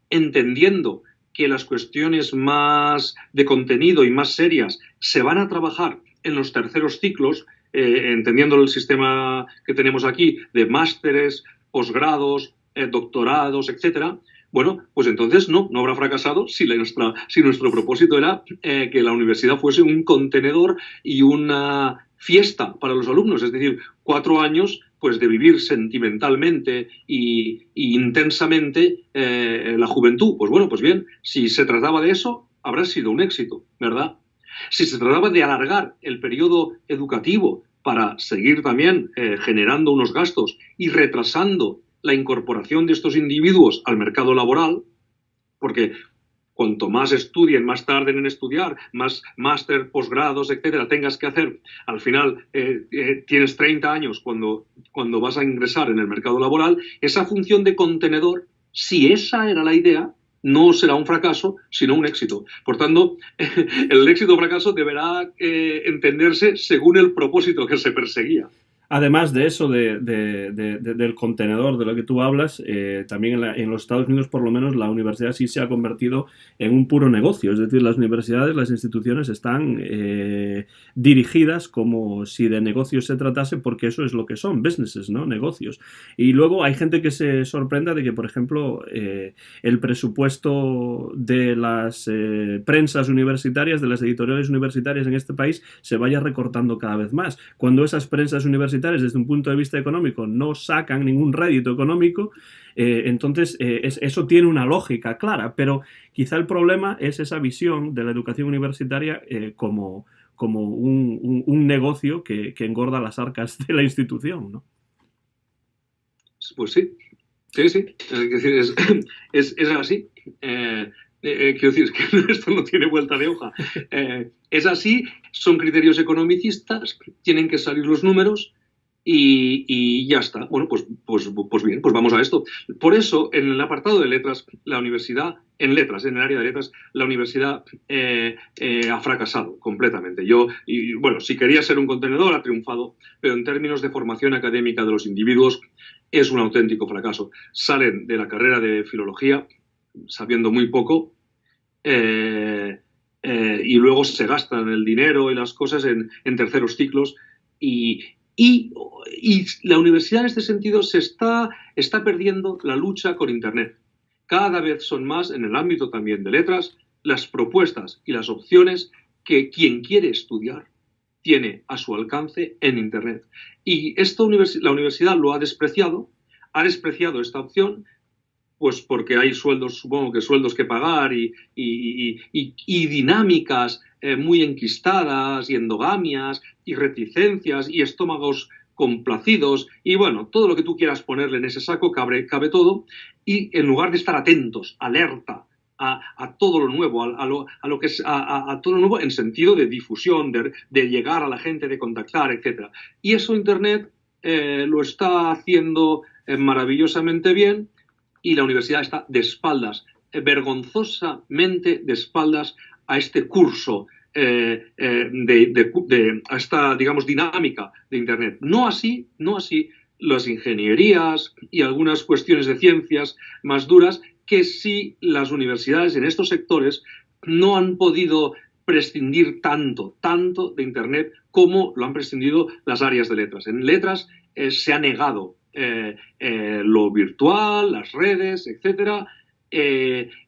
entendiendo que las cuestiones más de contenido y más serias se van a trabajar en los terceros ciclos, entendiendo el sistema que tenemos aquí de másteres, posgrados, doctorados, etcétera. Bueno, pues entonces no habrá fracasado si nuestro propósito era que la universidad fuese un contenedor y una fiesta para los alumnos, es decir, 4 años pues de vivir sentimentalmente y intensamente la juventud. Pues bueno, pues bien, si se trataba de eso, habrá sido un éxito, ¿verdad? Si se trataba de alargar el periodo educativo para seguir también generando unos gastos y retrasando la incorporación de estos individuos al mercado laboral, porque cuanto más estudien, más tarden en estudiar, más máster, posgrados, etcétera, tengas que hacer, al final tienes 30 años cuando vas a ingresar en el mercado laboral, esa función de contenedor, si esa era la idea, no será un fracaso, sino un éxito. Por tanto, el éxito o fracaso deberá entenderse según el propósito que se perseguía. Además de eso, del contenedor de lo que tú hablas, también en los Estados Unidos, por lo menos, la universidad sí se ha convertido en un puro negocio. Es decir, las universidades, las instituciones están dirigidas como si de negocios se tratase, porque eso es lo que son, businesses, ¿no? Negocios. Y luego hay gente que se sorprende de que, por ejemplo, el presupuesto de las prensas universitarias, de las editoriales universitarias en este país, se vaya recortando cada vez más. Cuando esas prensas universitarias desde un punto de vista económico no sacan ningún rédito económico, entonces eso tiene una lógica clara, pero quizá el problema es esa visión de la educación universitaria como un negocio que engorda las arcas de la institución, ¿no? Pues sí. Es decir, es así. Quiero decir, es que esto no tiene vuelta de hoja. Es así, son criterios economicistas, tienen que salir los números y ya está. Bueno, pues bien, pues vamos a esto. Por eso, en el apartado de letras, la universidad, en el área de letras, la universidad ha fracasado completamente. Bueno, si quería ser un contenedor, ha triunfado, pero en términos de formación académica de los individuos, es un auténtico fracaso. Salen de la carrera de filología sabiendo muy poco, y luego se gastan el dinero y las cosas en terceros ciclos, y la universidad en este sentido está perdiendo la lucha con Internet. Cada vez son más, en el ámbito también de letras, las propuestas y las opciones que quien quiere estudiar tiene a su alcance en Internet. Y la universidad lo ha despreciado esta opción, pues porque hay supongo que sueldos que pagar y dinámicas muy enquistadas y endogamias y reticencias y estómagos complacidos y bueno, todo lo que tú quieras ponerle en ese saco cabe todo, y en lugar de estar atentos, alerta a todo lo nuevo, a todo lo nuevo en sentido de difusión, de llegar a la gente, de contactar, etc. Y eso Internet lo está haciendo maravillosamente bien, y la universidad está de espaldas, vergonzosamente de espaldas a este curso, a esta, digamos, dinámica de Internet. No así las ingenierías y algunas cuestiones de ciencias más duras, que sí las universidades en estos sectores no han podido prescindir tanto de Internet como lo han prescindido las áreas de letras. En letras se ha negado lo virtual, las redes, etcétera,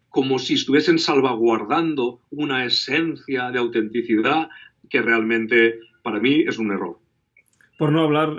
como si estuviesen salvaguardando una esencia de autenticidad que realmente para mí es un error. Por no hablar,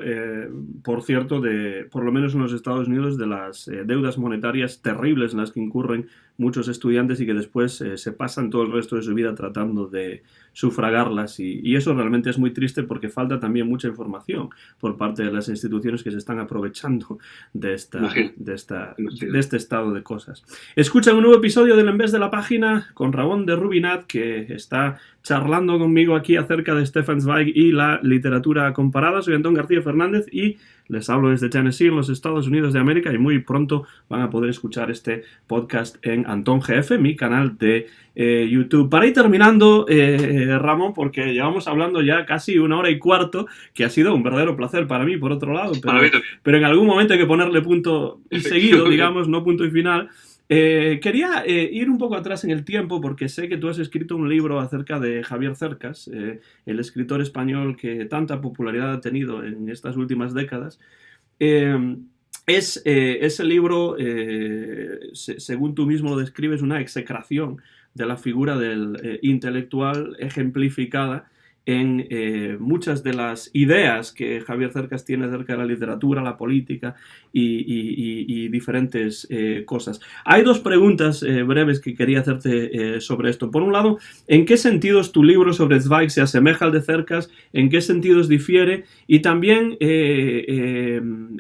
por cierto, por lo menos en los Estados Unidos, de las deudas monetarias terribles en las que incurren muchos estudiantes y que después se pasan todo el resto de su vida tratando de sufragarlas, y eso realmente es muy triste porque falta también mucha información por parte de las instituciones que se están aprovechando de este estado de cosas. Escucha un nuevo episodio del En vez de la página con Ramón de Rubinat, que está charlando conmigo aquí acerca de Stefan Zweig y la literatura comparada. Soy Antón García Fernández y les hablo desde Tennessee, en los Estados Unidos de América, y muy pronto van a poder escuchar este podcast en Antón GF, mi canal de YouTube. Para ir terminando, Ramón, porque llevamos hablando ya casi 1 hora y cuarto, que ha sido un verdadero placer para mí, por otro lado, pero en algún momento hay que ponerle punto y seguido, digamos, no punto y final. Quería ir un poco atrás en el tiempo, porque sé que tú has escrito un libro acerca de Javier Cercas, el escritor español que tanta popularidad ha tenido en estas últimas décadas. Ese libro, según tú mismo lo describes, una execración de la figura del intelectual ejemplificada en muchas de las ideas que Javier Cercas tiene acerca de la literatura, la política y diferentes cosas. Hay 2 preguntas breves que quería hacerte sobre esto. Por un lado, ¿en qué sentidos tu libro sobre Zweig se asemeja al de Cercas? ¿En qué sentidos difiere? Y también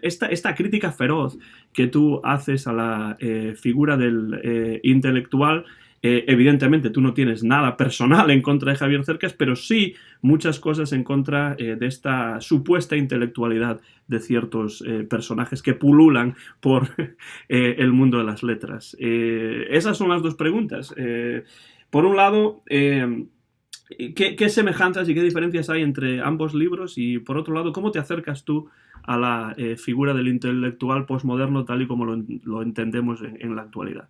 esta crítica feroz que tú haces a la figura del intelectual. Evidentemente tú no tienes nada personal en contra de Javier Cercas, pero sí muchas cosas en contra de esta supuesta intelectualidad de ciertos personajes que pululan por el mundo de las letras. Esas son las 2 preguntas. Por un lado, ¿qué semejanzas y qué diferencias hay entre ambos libros? Y por otro lado, ¿cómo te acercas tú a la figura del intelectual posmoderno tal y como lo entendemos en la actualidad?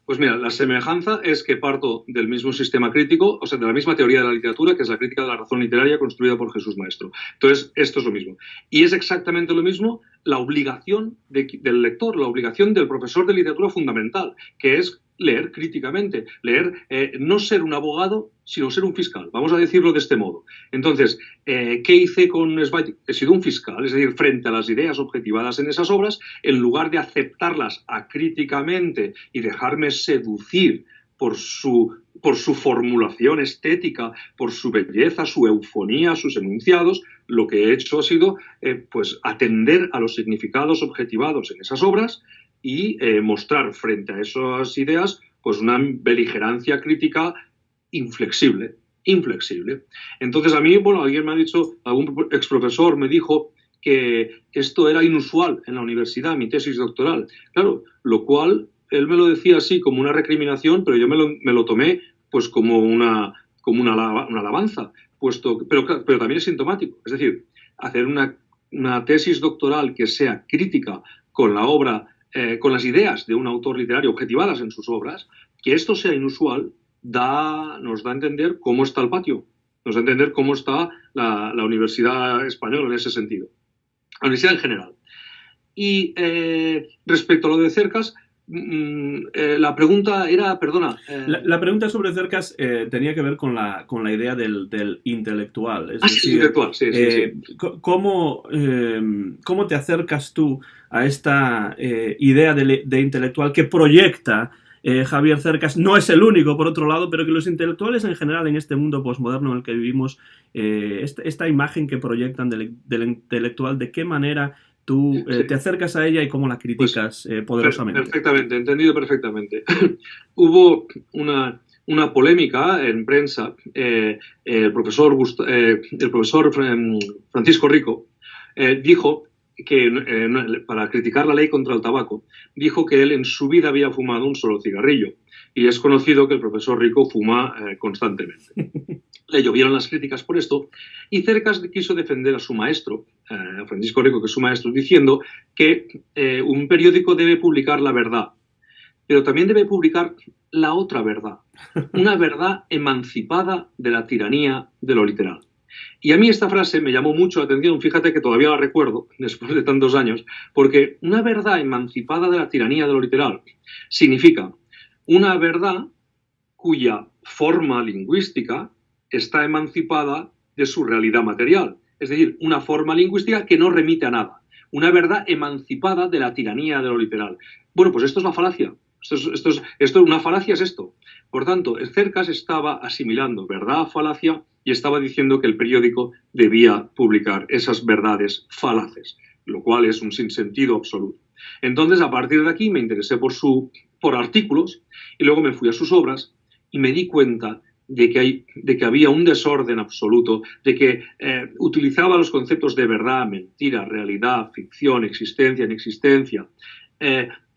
Pues mira, la semejanza es que parto del mismo sistema crítico, o sea, de la misma teoría de la literatura, que es la crítica de la razón literaria construida por Jesús Maestro. Entonces, esto es lo mismo. Y es exactamente lo mismo la obligación del lector, la obligación del profesor de literatura fundamental, que es leer críticamente, no ser un abogado, sino ser un fiscal. Vamos a decirlo de este modo. Entonces, ¿qué hice con Zweig? He sido un fiscal, es decir, frente a las ideas objetivadas en esas obras, en lugar de aceptarlas acríticamente y dejarme seducir por su formulación estética, por su belleza, su eufonía, sus enunciados, lo que he hecho ha sido pues atender a los significados objetivados en esas obras y mostrar frente a esas ideas pues una beligerancia crítica inflexible. Entonces a mí, bueno, alguien me ha dicho, algún exprofesor me dijo que esto era inusual en la universidad, mi tesis doctoral. Claro, lo cual él me lo decía así como una recriminación, pero yo me lo tomé pues como una alabanza, pero también es sintomático. Es decir, hacer una tesis doctoral que sea crítica con la obra, con las ideas de un autor literario objetivadas en sus obras, que esto sea inusual, nos da a entender cómo está el patio, nos da a entender cómo está la universidad española en ese sentido, la universidad en general. Y respecto a lo de Cercas, la pregunta era, perdona. La pregunta sobre Cercas tenía que ver con la idea del intelectual. Es decir, sí, intelectual, sí. ¿cómo te acercas tú a esta idea de intelectual que proyecta Javier Cercas? No es el único, por otro lado, pero que los intelectuales en general en este mundo posmoderno en el que vivimos, esta imagen que proyectan del intelectual, ¿de qué manera tú te acercas a ella y cómo la criticas poderosamente? Perfectamente, entendido perfectamente. Hubo una polémica en prensa. El profesor Francisco Rico dijo que, para criticar la ley contra el tabaco, dijo que él en su vida había fumado un solo cigarrillo. Y es conocido que el profesor Rico fuma constantemente. Le llovieron las críticas por esto y Cercas quiso defender a su maestro, Francisco Rico, que es su maestro, diciendo que un periódico debe publicar la verdad, pero también debe publicar la otra verdad, una verdad emancipada de la tiranía de lo literal. Y a mí esta frase me llamó mucho la atención, fíjate que todavía la recuerdo después de tantos años, porque una verdad emancipada de la tiranía de lo literal significa una verdad cuya forma lingüística está emancipada de su realidad material. Es decir, una forma lingüística que no remite a nada. Una verdad emancipada de la tiranía de lo literal. Bueno, pues esto es la falacia. Una falacia es esto. Por tanto, Cercas estaba asimilando verdad a falacia y estaba diciendo que el periódico debía publicar esas verdades falaces, lo cual es un sinsentido absoluto. Entonces, a partir de aquí me interesé por artículos y luego me fui a sus obras y me di cuenta de que había un desorden absoluto, de que utilizaba los conceptos de verdad, mentira, realidad, ficción, existencia, inexistencia,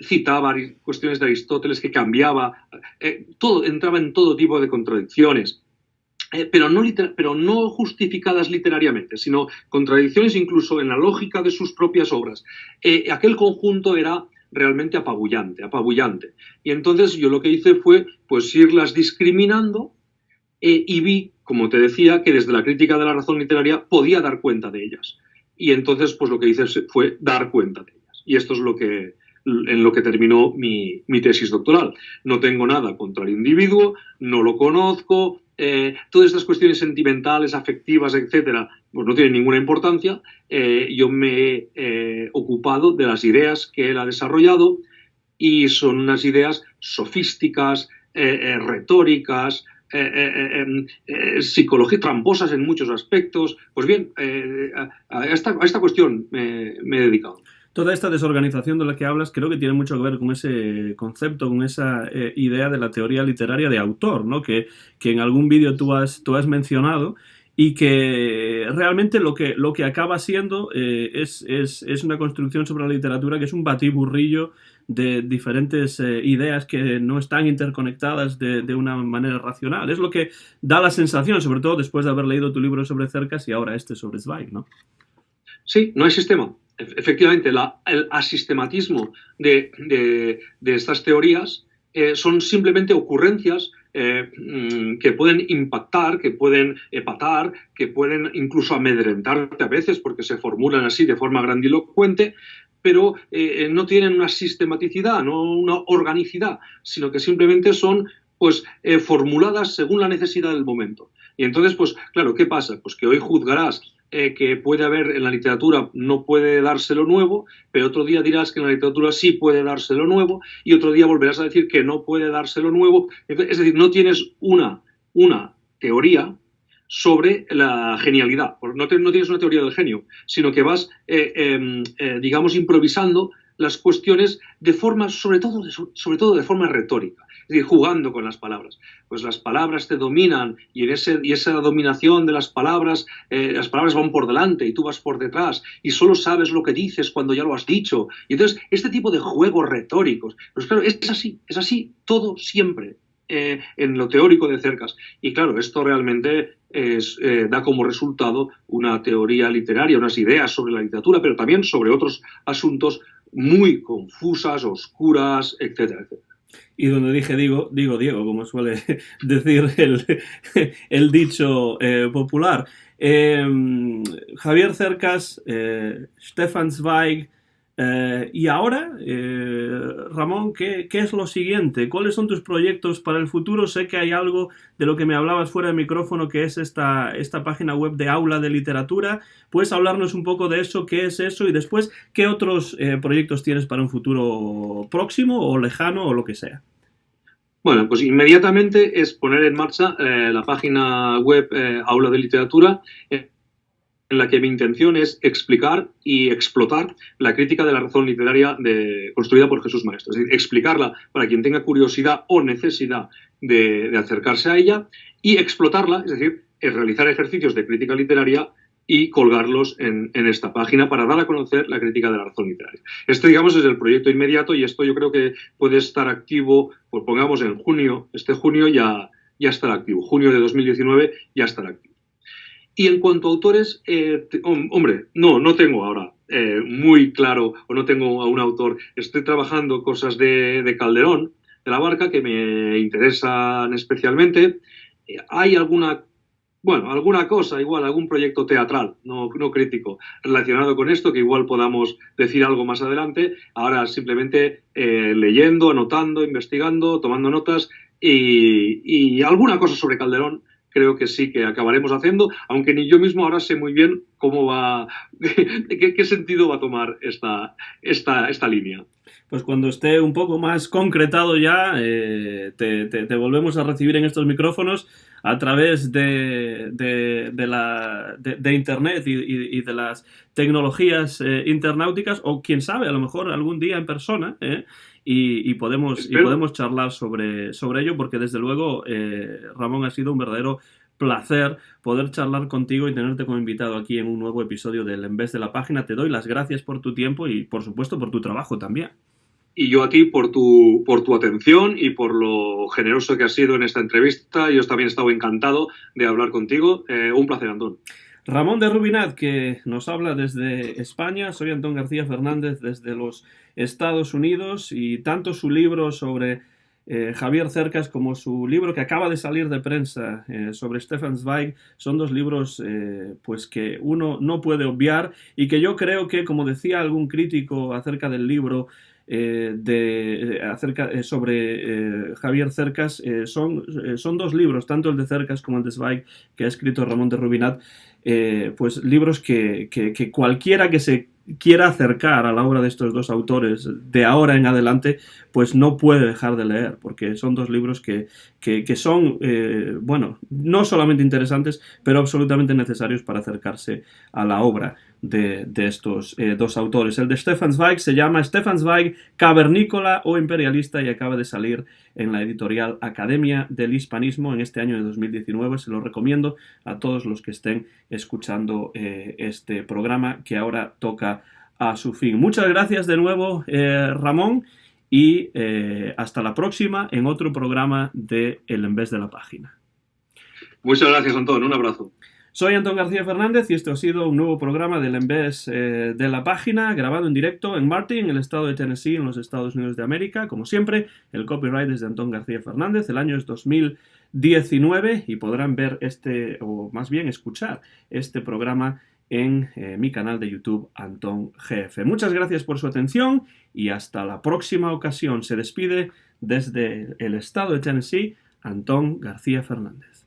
citaba cuestiones de Aristóteles que cambiaba, entraba en todo tipo de contradicciones, pero no justificadas literariamente, sino contradicciones incluso en la lógica de sus propias obras. Aquel conjunto era realmente apabullante. Y entonces yo lo que hice fue pues irlas discriminando y vi, como te decía, que desde la crítica de la razón literaria podía dar cuenta de ellas. Y entonces pues lo que hice fue dar cuenta de ellas. Y esto es en lo que terminó mi tesis doctoral. No tengo nada contra el individuo, no lo conozco, todas estas cuestiones sentimentales, afectivas, etcétera, pues no tienen ninguna importancia. Yo me he ocupado de las ideas que él ha desarrollado y son unas ideas sofísticas, retóricas, psicología tramposas en muchos aspectos. Pues bien, a esta cuestión me he dedicado. Toda esta desorganización de la que hablas creo que tiene mucho que ver con ese concepto, con esa idea de la teoría literaria de autor, ¿no? Que en algún vídeo tú has mencionado y que realmente lo que acaba siendo es una construcción sobre la literatura que es un batiburrillo de diferentes ideas que no están interconectadas de una manera racional. Es lo que da la sensación, sobre todo después de haber leído tu libro sobre Cercas y ahora este sobre Zweig, ¿no? Sí, no hay sistema. Efectivamente, el asistematismo de estas teorías son simplemente ocurrencias que pueden impactar, que pueden epatar, que pueden incluso amedrentarte a veces porque se formulan así de forma grandilocuente, pero no tienen una sistematicidad, no una organicidad, sino que simplemente son pues, formuladas según la necesidad del momento. Y entonces, pues claro, ¿qué pasa? Pues que hoy juzgarás que puede haber en la literatura, no puede darse lo nuevo, pero otro día dirás que en la literatura sí puede darse lo nuevo y otro día volverás a decir que no puede darse lo nuevo. Es decir, no tienes una teoría sobre la genialidad. No tienes una teoría del genio, sino que vas, digamos, improvisando las cuestiones de forma, sobre todo de forma retórica, es decir, jugando con las palabras. Pues las palabras te dominan y esa dominación de las palabras van por delante y tú vas por detrás y solo sabes lo que dices cuando ya lo has dicho. Y entonces, este tipo de juegos retóricos, pues claro, es así todo siempre. En lo teórico de Cercas. Y claro, esto realmente da como resultado una teoría literaria, unas ideas sobre la literatura, pero también sobre otros asuntos muy confusas, oscuras, etcétera, etcétera. Y donde dije digo Diego, como suele decir el dicho popular. Javier Cercas, Stefan Zweig, y ahora, Ramón, ¿qué es lo siguiente? ¿Cuáles son tus proyectos para el futuro? Sé que hay algo de lo que me hablabas fuera de micrófono, que es esta página web de Aula de Literatura. ¿Puedes hablarnos un poco de eso? ¿Qué es eso? Y después, ¿qué otros proyectos tienes para un futuro próximo o lejano o lo que sea? Bueno, pues inmediatamente es poner en marcha la página web Aula de Literatura, en la que mi intención es explicar y explotar la crítica de la razón literaria construida por Jesús Maestro. Es decir, explicarla para quien tenga curiosidad o necesidad de acercarse a ella y explotarla, es decir, realizar ejercicios de crítica literaria y colgarlos en esta página para dar a conocer la crítica de la razón literaria. Esto, digamos, es el proyecto inmediato y esto yo creo que puede estar activo, pues pongamos en junio, este junio ya estará activo, junio de 2019 ya estará activo. Y en cuanto a autores, no tengo ahora muy claro, o no tengo a un autor. Estoy trabajando cosas de Calderón, de la Barca, que me interesan especialmente. Hay alguna cosa, igual, algún proyecto teatral, no crítico, relacionado con esto, que igual podamos decir algo más adelante. Ahora simplemente leyendo, anotando, investigando, tomando notas y alguna cosa sobre Calderón creo que sí que acabaremos haciendo, aunque ni yo mismo ahora sé muy bien cómo va, qué sentido va a tomar esta línea. Pues cuando esté un poco más concretado ya, te volvemos a recibir en estos micrófonos a través de Internet y de las tecnologías internauticas, o quién sabe, a lo mejor algún día en persona, y podemos charlar sobre ello, porque desde luego, Ramón, ha sido un verdadero placer poder charlar contigo y tenerte como invitado aquí en un nuevo episodio del En vez de la página. Te doy las gracias por tu tiempo y, por supuesto, por tu trabajo también. Y yo a ti por tu atención y por lo generoso que has sido en esta entrevista. Yo también he estado encantado de hablar contigo. Un placer, Antón. Ramón de Rubinat, que nos habla desde España. Soy Antón García Fernández desde los Estados Unidos, y tanto su libro sobre Javier Cercas como su libro que acaba de salir de prensa sobre Stefan Zweig son dos libros pues que uno no puede obviar, y que yo creo que, como decía algún crítico acerca del libro sobre Javier Cercas, son dos libros, tanto el de Cercas como el de Zweig, que ha escrito Ramón de Rubinat, pues libros que cualquiera que se quiera acercar a la obra de estos dos autores de ahora en adelante, pues no puede dejar de leer, porque son dos libros que son, no solamente interesantes, pero absolutamente necesarios para acercarse a la obra de estos dos autores. El de Stefan Zweig se llama Stefan Zweig, Cavernícola o Imperialista, y acaba de salir en la editorial Academia del Hispanismo en este año de 2019. Se lo recomiendo a todos los que estén escuchando este programa, que ahora toca a su fin. Muchas gracias de nuevo, Ramón, y hasta la próxima en otro programa de El En Vez de la Página. Muchas gracias, Antón. Un abrazo. Soy Antón García Fernández y este ha sido un nuevo programa del En Vez de la Página, grabado en directo en Martin, en el estado de Tennessee, en los Estados Unidos de América. Como siempre, el copyright es de Antón García Fernández. El año es 2019 y podrán ver o más bien escuchar este programa en mi canal de YouTube, Antón GF. Muchas gracias por su atención y hasta la próxima ocasión. Se despide desde el estado de Tennessee, Antón García Fernández.